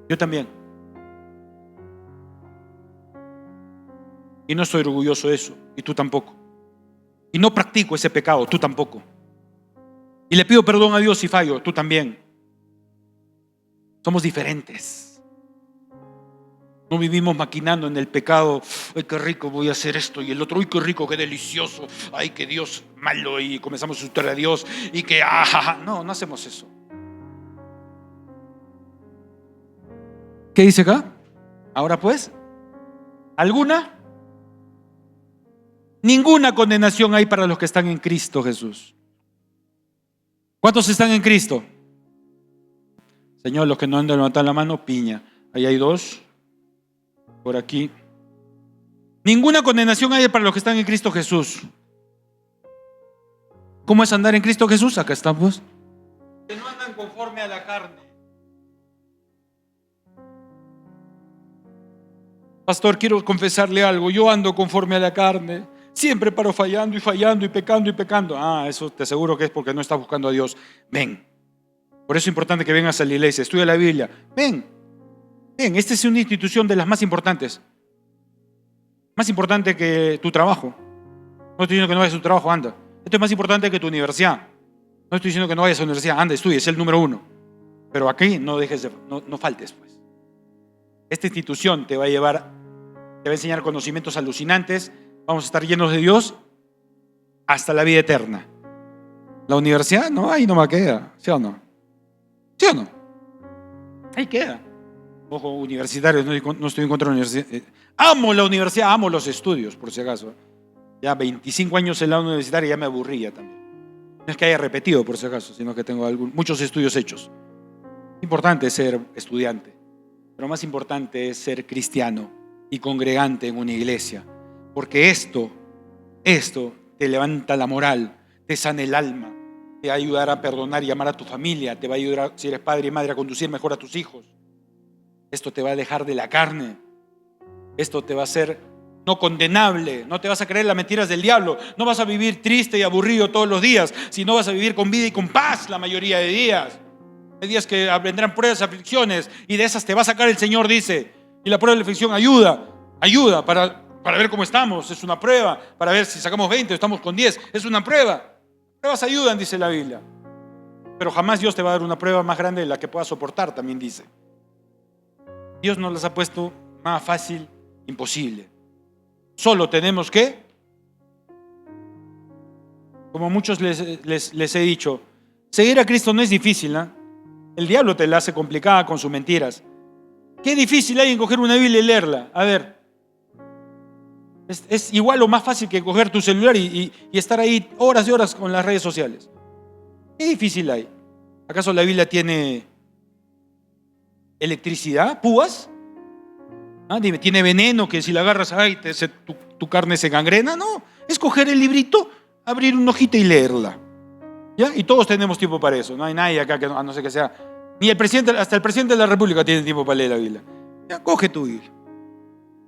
Yo también. Y no estoy orgulloso de eso. Y tú tampoco. Y no practico ese pecado, tú tampoco. Y le pido perdón a Dios si fallo, tú también. Somos diferentes. No vivimos maquinando en el pecado. Ay, qué rico, voy a hacer esto y el otro. Ay, qué rico, qué delicioso. Ay, que Dios malo. Y comenzamos a asustar a Dios. Y que, no hacemos eso. ¿Qué dice acá? Ahora pues, ninguna condenación hay para los que están en Cristo Jesús. ¿Cuántos están en Cristo? Señor, los que no han de levantar la mano, piña. Ahí hay dos. Por aquí. Ninguna condenación hay para los que están en Cristo Jesús. ¿Cómo es andar en Cristo Jesús? Acá estamos. Que no andan conforme a la carne. Pastor, quiero confesarle algo. Yo ando conforme a la carne. Siempre paro fallando y pecando y pecando. Eso te aseguro que es porque no estás buscando a Dios. Ven. Por eso es importante que vengas a la iglesia. Estudia la Biblia. Ven. Esta es una institución de las más importantes. Más importante que tu trabajo. No estoy diciendo que no vayas a tu trabajo, anda. Esto es más importante que tu universidad. No estoy diciendo que no vayas a la universidad, anda, estudia, es el número 1. Pero aquí no faltes, pues. Esta institución te va a enseñar conocimientos alucinantes. Vamos a estar llenos de Dios hasta la vida eterna. La universidad, no, ahí no me queda, ¿sí o no? ¿Sí o no? Ahí queda. Ojo, universitarios, no estoy en contra de la universidad. Amo la universidad, amo los estudios, por si acaso. Ya 25 años en la universitaria ya me aburría también. No es que haya repetido, por si acaso, sino que tengo muchos estudios hechos. Importante ser estudiante, pero más importante es ser cristiano y congregante en una iglesia, porque esto te levanta la moral, te sana el alma, te va a ayudar a perdonar y amar a tu familia, te va a ayudar, si eres padre y madre, a conducir mejor a tus hijos. Esto te va a dejar de la carne, esto te va a hacer no condenable, no te vas a creer las mentiras del diablo, no vas a vivir triste y aburrido todos los días, sino vas a vivir con vida y con paz la mayoría de días. Hay días que vendrán pruebas, aflicciones, y de esas te va a sacar el Señor, dice. Y la prueba de la aflicción ayuda para ver cómo estamos, es una prueba, para ver si sacamos 20 o estamos con 10, es una prueba. Pruebas ayudan, dice la Biblia. Pero jamás Dios te va a dar una prueba más grande de la que puedas soportar, también dice. Dios nos las ha puesto más fácil, imposible. Solo tenemos que, como muchos les he dicho, seguir a Cristo no es difícil, ¿no? El diablo te la hace complicada con sus mentiras. Qué difícil hay en coger una Biblia y leerla. A ver, es igual o más fácil que coger tu celular y estar ahí horas y horas con las redes sociales. Qué difícil hay. ¿Acaso la Biblia tiene electricidad, púas? Dime, ¿tiene veneno que si la agarras, tu carne se gangrena? No, es coger el librito, abrir una hojita y leerla. ¿Ya? Y todos tenemos tiempo para eso. No hay nadie acá que a no ser que sea, ni el presidente, hasta el presidente de la República tiene tiempo para leer la Biblia. Ya, coge tu Biblia.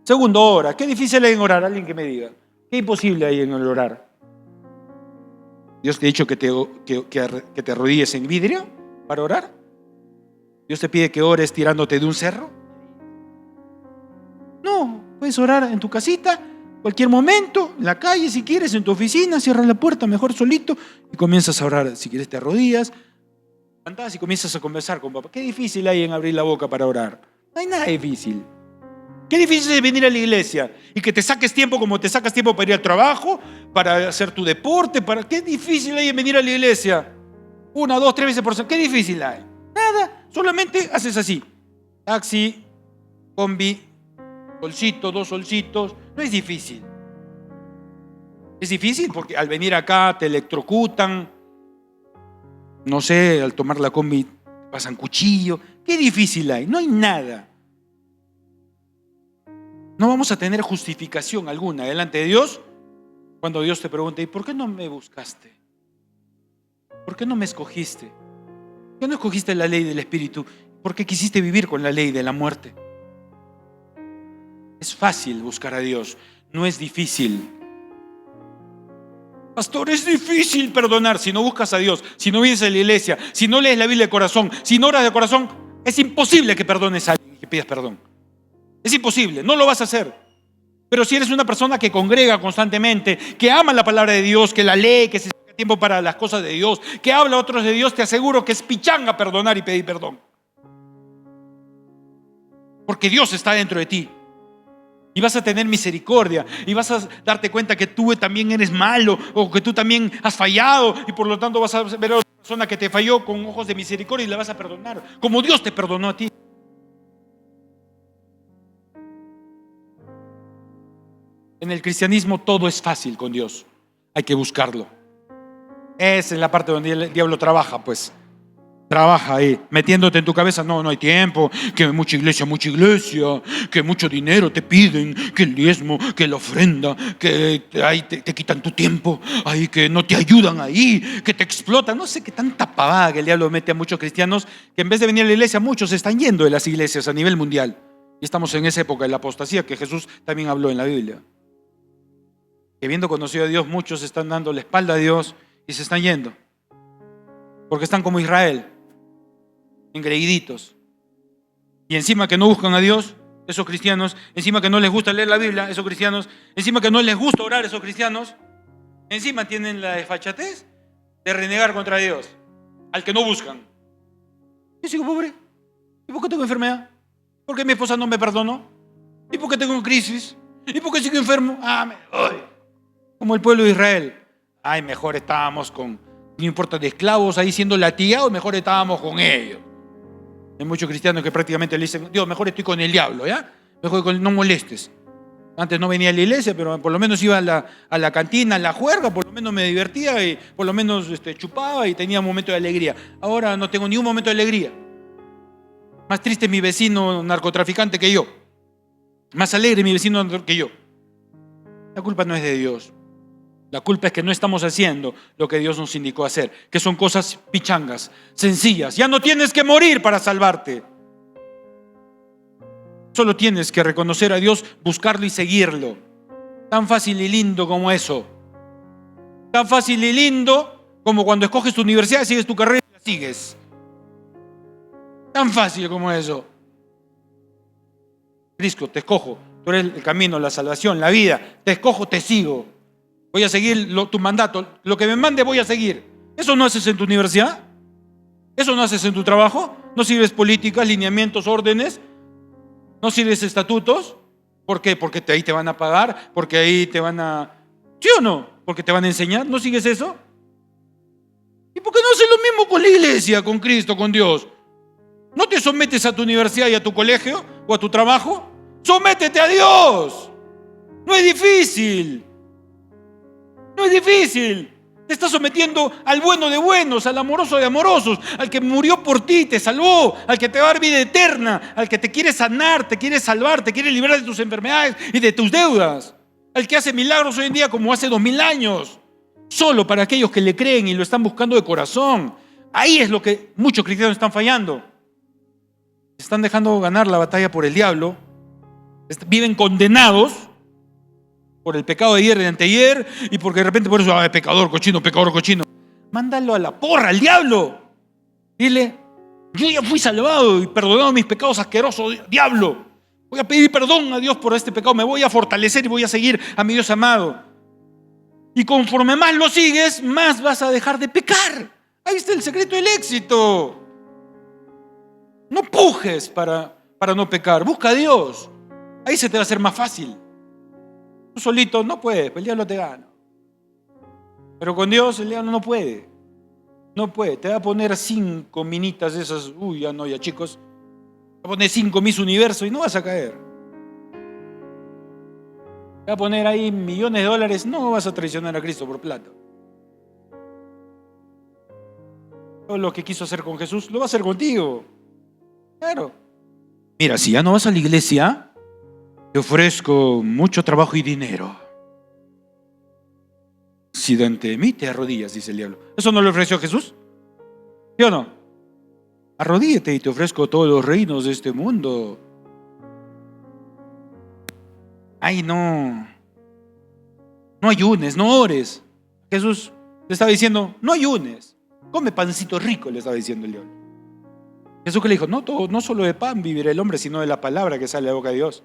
Segundo, ora. ¿Qué difícil hay en orar? Alguien que me diga. ¿Qué imposible hay en el orar? ¿Dios te ha dicho que te arrodilles en vidrio para orar? ¿Dios te pide que ores tirándote de un cerro? No, puedes orar en tu casita, cualquier momento, en la calle si quieres, en tu oficina, cierras la puerta, mejor solito, y comienzas a orar. Si quieres te arrodillas, cantas y comienzas a conversar con papá. ¿Qué difícil hay en abrir la boca para orar? No hay nada difícil. Qué difícil es venir a la iglesia y que te saques tiempo como te sacas tiempo para ir al trabajo, para hacer tu deporte, qué difícil hay en venir a la iglesia. 1, 2, 3 veces por semana. ¿Qué difícil hay? Nada, solamente haces así. Taxi, combi, solcito, 2 solcitos. No es difícil. Es difícil porque al venir acá te electrocutan. No sé, al tomar la combi pasan cuchillo. ¿Qué difícil hay? No hay nada. No vamos a tener justificación alguna delante de Dios cuando Dios te pregunte: ¿y por qué no me buscaste? ¿Por qué no me escogiste? ¿Por qué no escogiste la ley del Espíritu? ¿Por qué quisiste vivir con la ley de la muerte? Es fácil buscar a Dios, no es difícil. Pastor, es difícil perdonar si no buscas a Dios, si no vienes a la iglesia, si no lees la Biblia de corazón, si no oras de corazón. Es imposible que perdones a alguien y que pidas perdón. Es imposible, no lo vas a hacer. Pero si eres una persona que congrega constantemente, que ama la palabra de Dios, que la lee, que se saca tiempo para las cosas de Dios, que habla a otros de Dios, te aseguro que es pichanga perdonar y pedir perdón. Porque Dios está dentro de ti. Y vas a tener misericordia y vas a darte cuenta que tú también eres malo o que tú también has fallado, y por lo tanto vas a ver a otra persona que te falló con ojos de misericordia y la vas a perdonar como Dios te perdonó a ti. En el cristianismo todo es fácil con Dios. Hay que buscarlo. Es en la parte donde el diablo trabaja, pues. Trabaja ahí, metiéndote en tu cabeza, no hay tiempo, que mucha iglesia, que mucho dinero te piden, que el diezmo, que la ofrenda, que ahí te quitan tu tiempo, ahí que no te ayudan ahí, que te explotan. No sé qué tanta pavada que el diablo mete a muchos cristianos, que en vez de venir a la iglesia, muchos se están yendo de las iglesias a nivel mundial. Y estamos en esa época de la apostasía que Jesús también habló en la Biblia. Que habiendo conocido a Dios, muchos están dando la espalda a Dios y se están yendo. Porque están como Israel, engreíditos. Y encima que no buscan a Dios, esos cristianos, encima que no les gusta leer la Biblia, esos cristianos, encima que no les gusta orar, esos cristianos, encima tienen la desfachatez de renegar contra Dios, al que no buscan. Yo sigo pobre. ¿Y por qué tengo enfermedad? ¿Por qué mi esposa no me perdonó? ¿Y por qué tengo crisis? ¿Y por qué sigo enfermo? Me doy. Como el pueblo de Israel. Mejor estábamos con, no importa, de esclavos ahí siendo latigados, mejor estábamos con ellos. Hay muchos cristianos que prácticamente le dicen, Dios, mejor estoy con el diablo, ¿ya? Mejor no molestes. Antes no venía a la iglesia, pero por lo menos iba a la cantina, a la juerga, por lo menos me divertía y por lo menos chupaba y tenía un momento de alegría. Ahora no tengo ni un momento de alegría. Más triste mi vecino narcotraficante que yo. Más alegre mi vecino que yo. La culpa no es de Dios. La culpa es que no estamos haciendo lo que Dios nos indicó hacer, que son cosas pichangas, sencillas. Ya no tienes que morir para salvarte. Solo tienes que reconocer a Dios, buscarlo y seguirlo. Tan fácil y lindo como eso. Tan fácil y lindo como cuando escoges tu universidad, sigues tu carrera y la sigues. Tan fácil como eso. Cristo, te escojo. Tú eres el camino, la salvación, la vida. Te escojo, te sigo. Voy a seguir tu mandato. Lo que me mande voy a seguir. ¿Eso no haces en tu universidad? ¿Eso no haces en tu trabajo? ¿No sirves políticas, lineamientos, órdenes? ¿No sirves estatutos? ¿Por qué? Porque ahí te van a pagar, porque ahí te van a... ¿Sí o no? Porque te van a enseñar. ¿No sigues eso? ¿Y por qué no haces lo mismo con la iglesia, con Cristo, con Dios? ¿No te sometes a tu universidad y a tu colegio o a tu trabajo? ¡Sométete a Dios! No es difícil. No es difícil. Te estás sometiendo al bueno de buenos, al amoroso de amorosos, al que murió por ti, te salvó, al que te va a dar vida eterna, al que te quiere sanar, te quiere salvar, te quiere librar de tus enfermedades y de tus deudas, al que hace milagros hoy en día como hace 2000 años, solo para aquellos que le creen y lo están buscando de corazón. Ahí es lo que muchos cristianos están fallando. Están dejando ganar la batalla por el diablo, viven condenados por el pecado de ayer y de anteayer, y porque de repente por eso, pecador cochino. Mándalo a la porra, al diablo. Dile, yo ya fui salvado y perdonado mis pecados asquerosos, diablo. Voy a pedir perdón a Dios por este pecado, me voy a fortalecer y voy a seguir a mi Dios amado. Y conforme más lo sigues, más vas a dejar de pecar. Ahí está el secreto del éxito. No pujes para no pecar, busca a Dios. Ahí se te va a hacer más fácil. Tú solito no puedes, el diablo te gana. Pero con Dios el diablo no puede. No puede. Te va a poner 5 minitas de esas. Ya chicos. Te va a poner 5 Miss Universo y no vas a caer. Te va a poner ahí millones de dólares. No vas a traicionar a Cristo por plata. Todo lo que quiso hacer con Jesús lo va a hacer contigo. Claro. Mira, si ya no vas a la iglesia, te ofrezco mucho trabajo y dinero. Si delante de mí te arrodillas, dice el diablo. ¿Eso no le ofreció a Jesús? ¿Sí o no? Arrodíllate y te ofrezco todos los reinos de este mundo. No ayunes, no ores. Jesús le estaba diciendo, no ayunes. Come pancito rico, le estaba diciendo el diablo. Jesús que le dijo, no solo de pan vivirá el hombre, sino de la palabra que sale de la boca de Dios.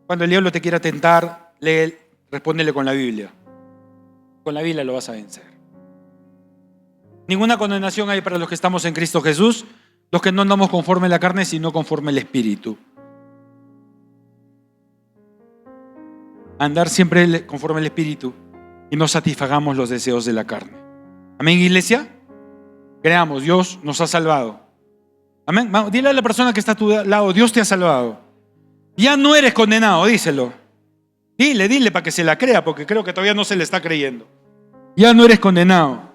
Cuando el diablo te quiera tentar, respóndele con la Biblia. Con la Biblia lo vas a vencer. Ninguna condenación hay para los que estamos en Cristo Jesús, los que no andamos conforme a la carne, sino conforme al Espíritu. Andar siempre conforme al Espíritu y no satisfagamos los deseos de la carne. Amén, iglesia. Creamos, Dios nos ha salvado. Amén. Dile a la persona que está a tu lado, Dios te ha salvado. Ya no eres condenado, díselo. Dile para que se la crea, porque creo que todavía no se le está creyendo. Ya no eres condenado.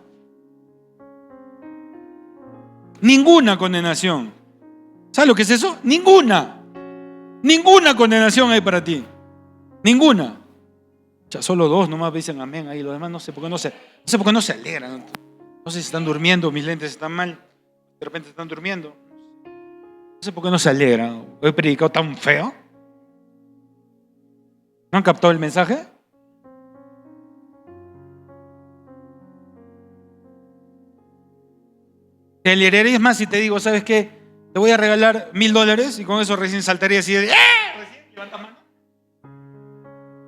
Ninguna condenación. ¿Sabes lo que es eso? Ninguna condenación hay para ti. Ninguna. Ya solo 2 nomás dicen amén ahí. Los demás no sé por qué no se alegran. No sé si están durmiendo, mis lentes están mal. De repente están durmiendo. No sé por qué no se alegran. ¿He predicado tan feo? ¿No han captado el mensaje? Te alegrarías más si te digo, ¿sabes qué? Te voy a regalar $1,000 y con eso recién saltarías y recién levanta mano.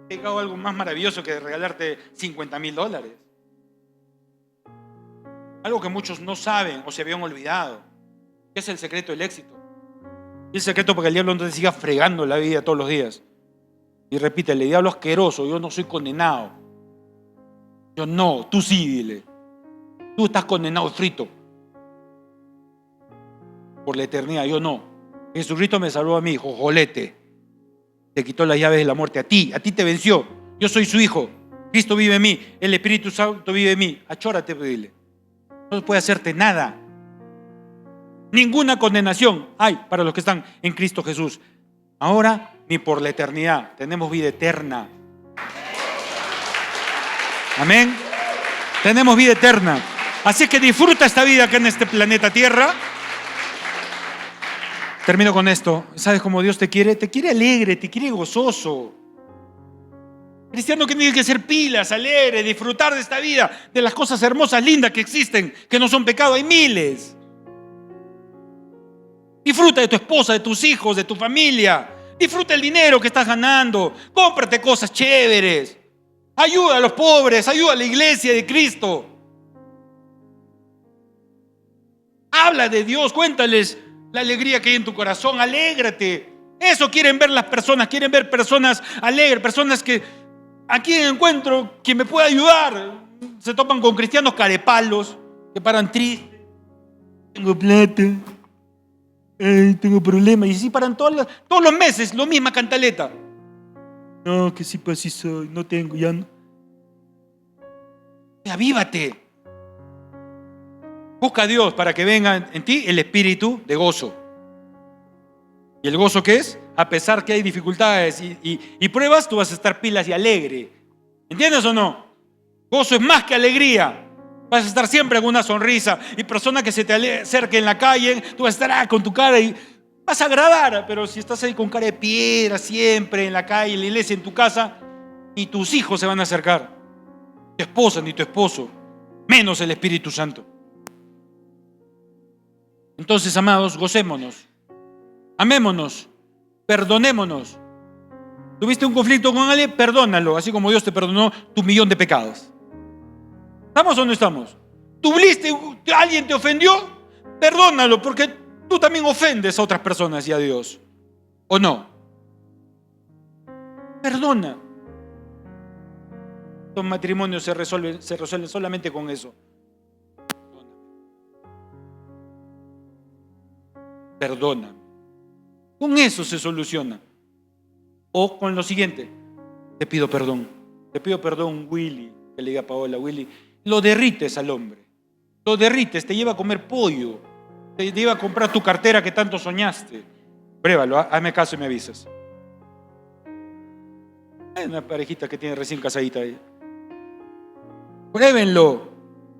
He dedicado algo más maravilloso que regalarte $50,000. Algo que muchos no saben o se habían olvidado. ¿Qué es el secreto del éxito? Y el secreto para que el diablo no te siga fregando la vida todos los días. Y repítele, diablo asqueroso, yo no soy condenado. Yo no, tú sí, dile. Tú estás condenado frito. Por la eternidad, yo no. Jesucristo me salvó a mí, jojolete. Te quitó las llaves de la muerte a ti te venció. Yo soy su hijo. Cristo vive en mí, el Espíritu Santo vive en mí. Achórate, dile. No puede hacerte nada. Ninguna condenación hay para los que están en Cristo Jesús. Ahora ni por la eternidad. Tenemos vida eterna. Amén. Tenemos vida eterna. Así que disfruta esta vida acá en este planeta Tierra. Termino con esto. ¿Sabes cómo Dios te quiere? Te quiere alegre, te quiere gozoso. Cristiano que tiene que ser pilas, alegre, disfrutar de esta vida, de las cosas hermosas, lindas que existen, que no son pecado. Hay miles. Disfruta de tu esposa, de tus hijos, de tu familia. Disfruta el dinero que estás ganando. Cómprate cosas chéveres. Ayuda a los pobres, ayuda a la iglesia de Cristo. Habla de Dios, cuéntales la alegría que hay en tu corazón, alégrate. Eso quieren ver las personas, quieren ver personas alegres, personas que aquí encuentro quien me pueda ayudar. Se topan con cristianos carepalos que paran tristes. Tengo plata, tengo problemas. Y sí paran todos los meses, lo misma cantaleta. No, que sí, pues sí soy, no tengo, ya no. Avívate. Busca a Dios para que venga en ti el espíritu de gozo. ¿Y el gozo qué es? A pesar que hay dificultades y pruebas, tú vas a estar pilas y alegre. ¿Entiendes o no? Gozo es más que alegría. Vas a estar siempre con una sonrisa. Y persona que se te acerque en la calle, tú vas a estar con tu cara y vas a agradar. Pero si estás ahí con cara de piedra siempre en la calle, en la iglesia, en tu casa, ni tus hijos se van a acercar. Tu esposa ni tu esposo. Menos el Espíritu Santo. Entonces, amados, gocémonos, amémonos, perdonémonos. ¿Tuviste un conflicto con alguien? Perdónalo, así como Dios te perdonó tu 1,000,000 de pecados. ¿Estamos o no estamos? ¿Alguien te ofendió? Perdónalo, porque tú también ofendes a otras personas y a Dios. ¿O no? Perdona. Los matrimonios se resuelven solamente con eso. Perdona. Con eso se soluciona. O con lo siguiente: te pido perdón, Willy, que le diga a Paola, Willy, lo derrites al hombre, lo derrites, te lleva a comer pollo, te lleva a comprar tu cartera que tanto soñaste. Pruébalo, hazme caso y me avisas. Hay una parejita que tiene recién casadita ahí. Pruébenlo,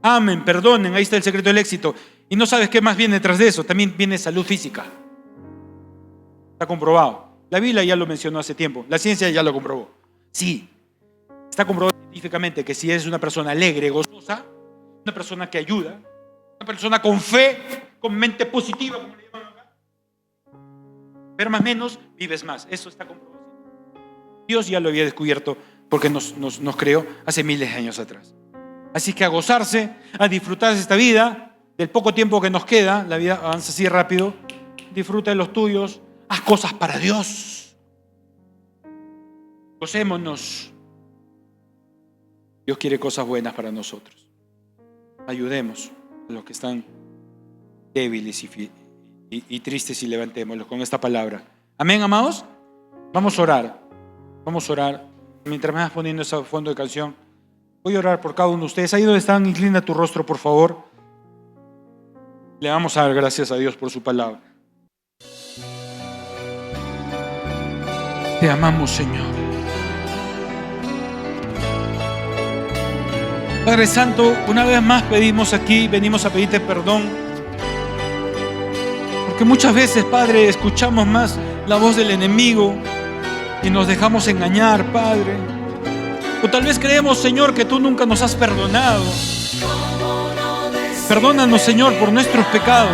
amen, perdonen, ahí está el secreto del éxito. Y no sabes qué más viene detrás de eso, también viene salud física. Está comprobado. La Biblia ya lo mencionó hace tiempo, la ciencia ya lo comprobó. Sí, está comprobado científicamente que si eres una persona alegre, gozosa, una persona que ayuda, una persona con fe, con mente positiva, como le llaman acá, enfermas menos, vives más. Eso está comprobado. Dios ya lo había descubierto porque nos creó hace miles de años atrás. Así que a gozarse, a disfrutar de esta vida, del poco tiempo que nos queda, la vida avanza así rápido. Disfruta de los tuyos, haz cosas para Dios. Gocémonos. Dios quiere cosas buenas para nosotros. Ayudemos a los que están débiles y tristes y levantémoslos con esta palabra. Amén, amados. Vamos a orar. Mientras me vas poniendo ese fondo de canción, voy a orar por cada uno de ustedes. Ahí donde están, inclina tu rostro, por favor. Le vamos a dar gracias a Dios por su palabra. Te amamos, Señor. Padre Santo, una vez más venimos a pedirte perdón. Porque muchas veces, Padre, escuchamos más la voz del enemigo y nos dejamos engañar, Padre. O tal vez creemos, Señor, que tú nunca nos has perdonado. Perdónanos, Señor, por nuestros pecados.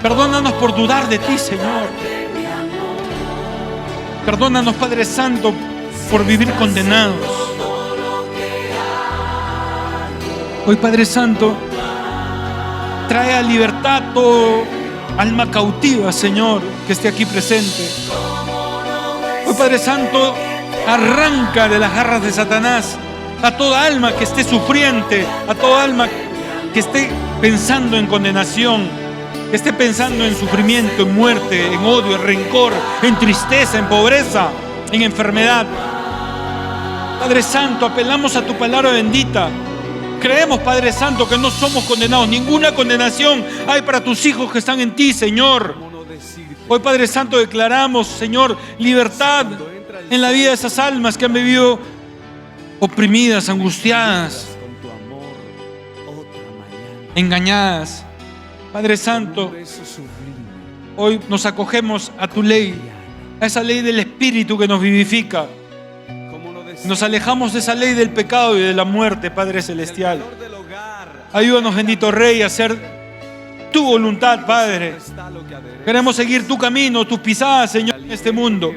Perdónanos por dudar de ti, Señor. Perdónanos, Padre Santo, por vivir condenados. Hoy, Padre Santo, trae a libertad todo alma cautiva, Señor, que esté aquí presente. Hoy, Padre Santo, arranca de las garras de Satanás a toda alma que esté sufriente, a toda alma que esté pensando en condenación, que esté pensando en sufrimiento, en muerte, en odio, en rencor, en tristeza, en pobreza, en enfermedad. Padre Santo, apelamos a tu palabra bendita. Creemos, Padre Santo, que no somos condenados. Ninguna condenación hay para tus hijos que están en ti, Señor. Hoy, Padre Santo, declaramos, Señor, libertad en la vida de esas almas que han vivido oprimidas, angustiadas, engañadas. Padre Santo, hoy nos acogemos a tu ley, a esa ley del Espíritu que nos vivifica. Nos alejamos de esa ley del pecado y de la muerte, Padre Celestial. Ayúdanos, bendito Rey, a hacer tu voluntad, Padre. Queremos seguir tu camino, tus pisadas, Señor, en este mundo.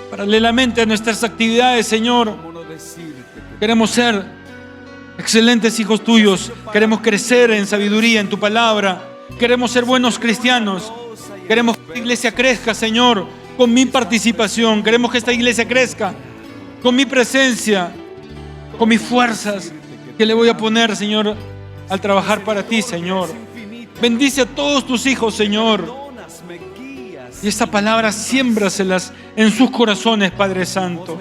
Paralelamente a nuestras actividades, Señor, queremos ser excelentes hijos tuyos. Queremos crecer en sabiduría, en tu palabra. Queremos ser buenos cristianos. Queremos que esta iglesia crezca, Señor, con mi participación. Queremos que esta iglesia crezca con mi presencia, con mis fuerzas que le voy a poner, Señor, al trabajar para ti, Señor. Bendice a todos tus hijos, Señor. Y esta palabra siémbraselas en sus corazones, Padre Santo.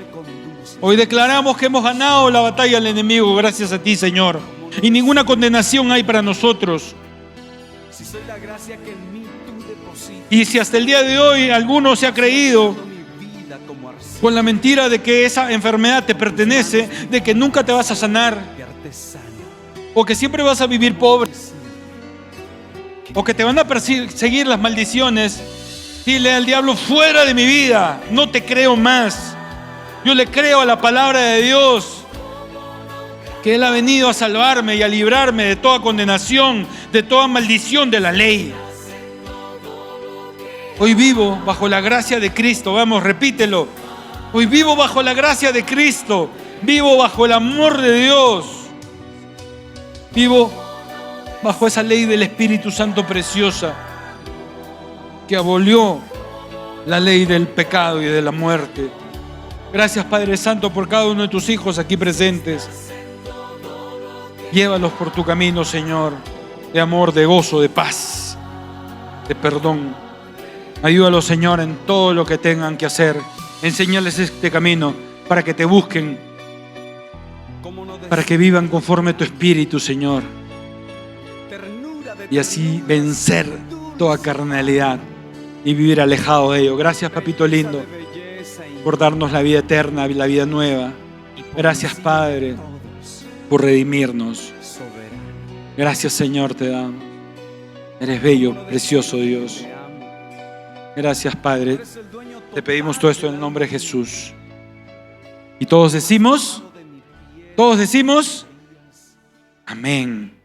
Hoy declaramos que hemos ganado la batalla al enemigo gracias a ti, Señor. Y ninguna condenación hay para nosotros. Y si hasta el día de hoy alguno se ha creído con la mentira de que esa enfermedad te pertenece, de que nunca te vas a sanar, o que siempre vas a vivir pobre, o que te van a perseguir las maldiciones, dile al diablo: fuera de mi vida, no te creo más. Yo le creo a la palabra de Dios, que Él ha venido a salvarme y a librarme de toda condenación, de toda maldición de la ley. Hoy vivo bajo la gracia de Cristo. Vamos, repítelo. Hoy vivo bajo la gracia de Cristo. Vivo bajo el amor de Dios. Vivo bajo esa ley del Espíritu Santo preciosa que abolió la ley del pecado y de la muerte. Gracias, Padre Santo, por cada uno de tus hijos aquí presentes. Llévalos por tu camino, Señor, de amor, de gozo, de paz, de perdón. Ayúdalos, Señor, en todo lo que tengan que hacer. Enséñales este camino para que te busquen, para que vivan conforme a tu espíritu, Señor, y así vencer toda carnalidad y vivir alejado de ello. Gracias, papito lindo, por darnos la vida eterna, la vida nueva. Gracias, Padre, por redimirnos. Gracias, Señor, te damos. Eres bello, precioso Dios. Gracias, Padre. Te pedimos todo esto en el nombre de Jesús. Y todos decimos, amén.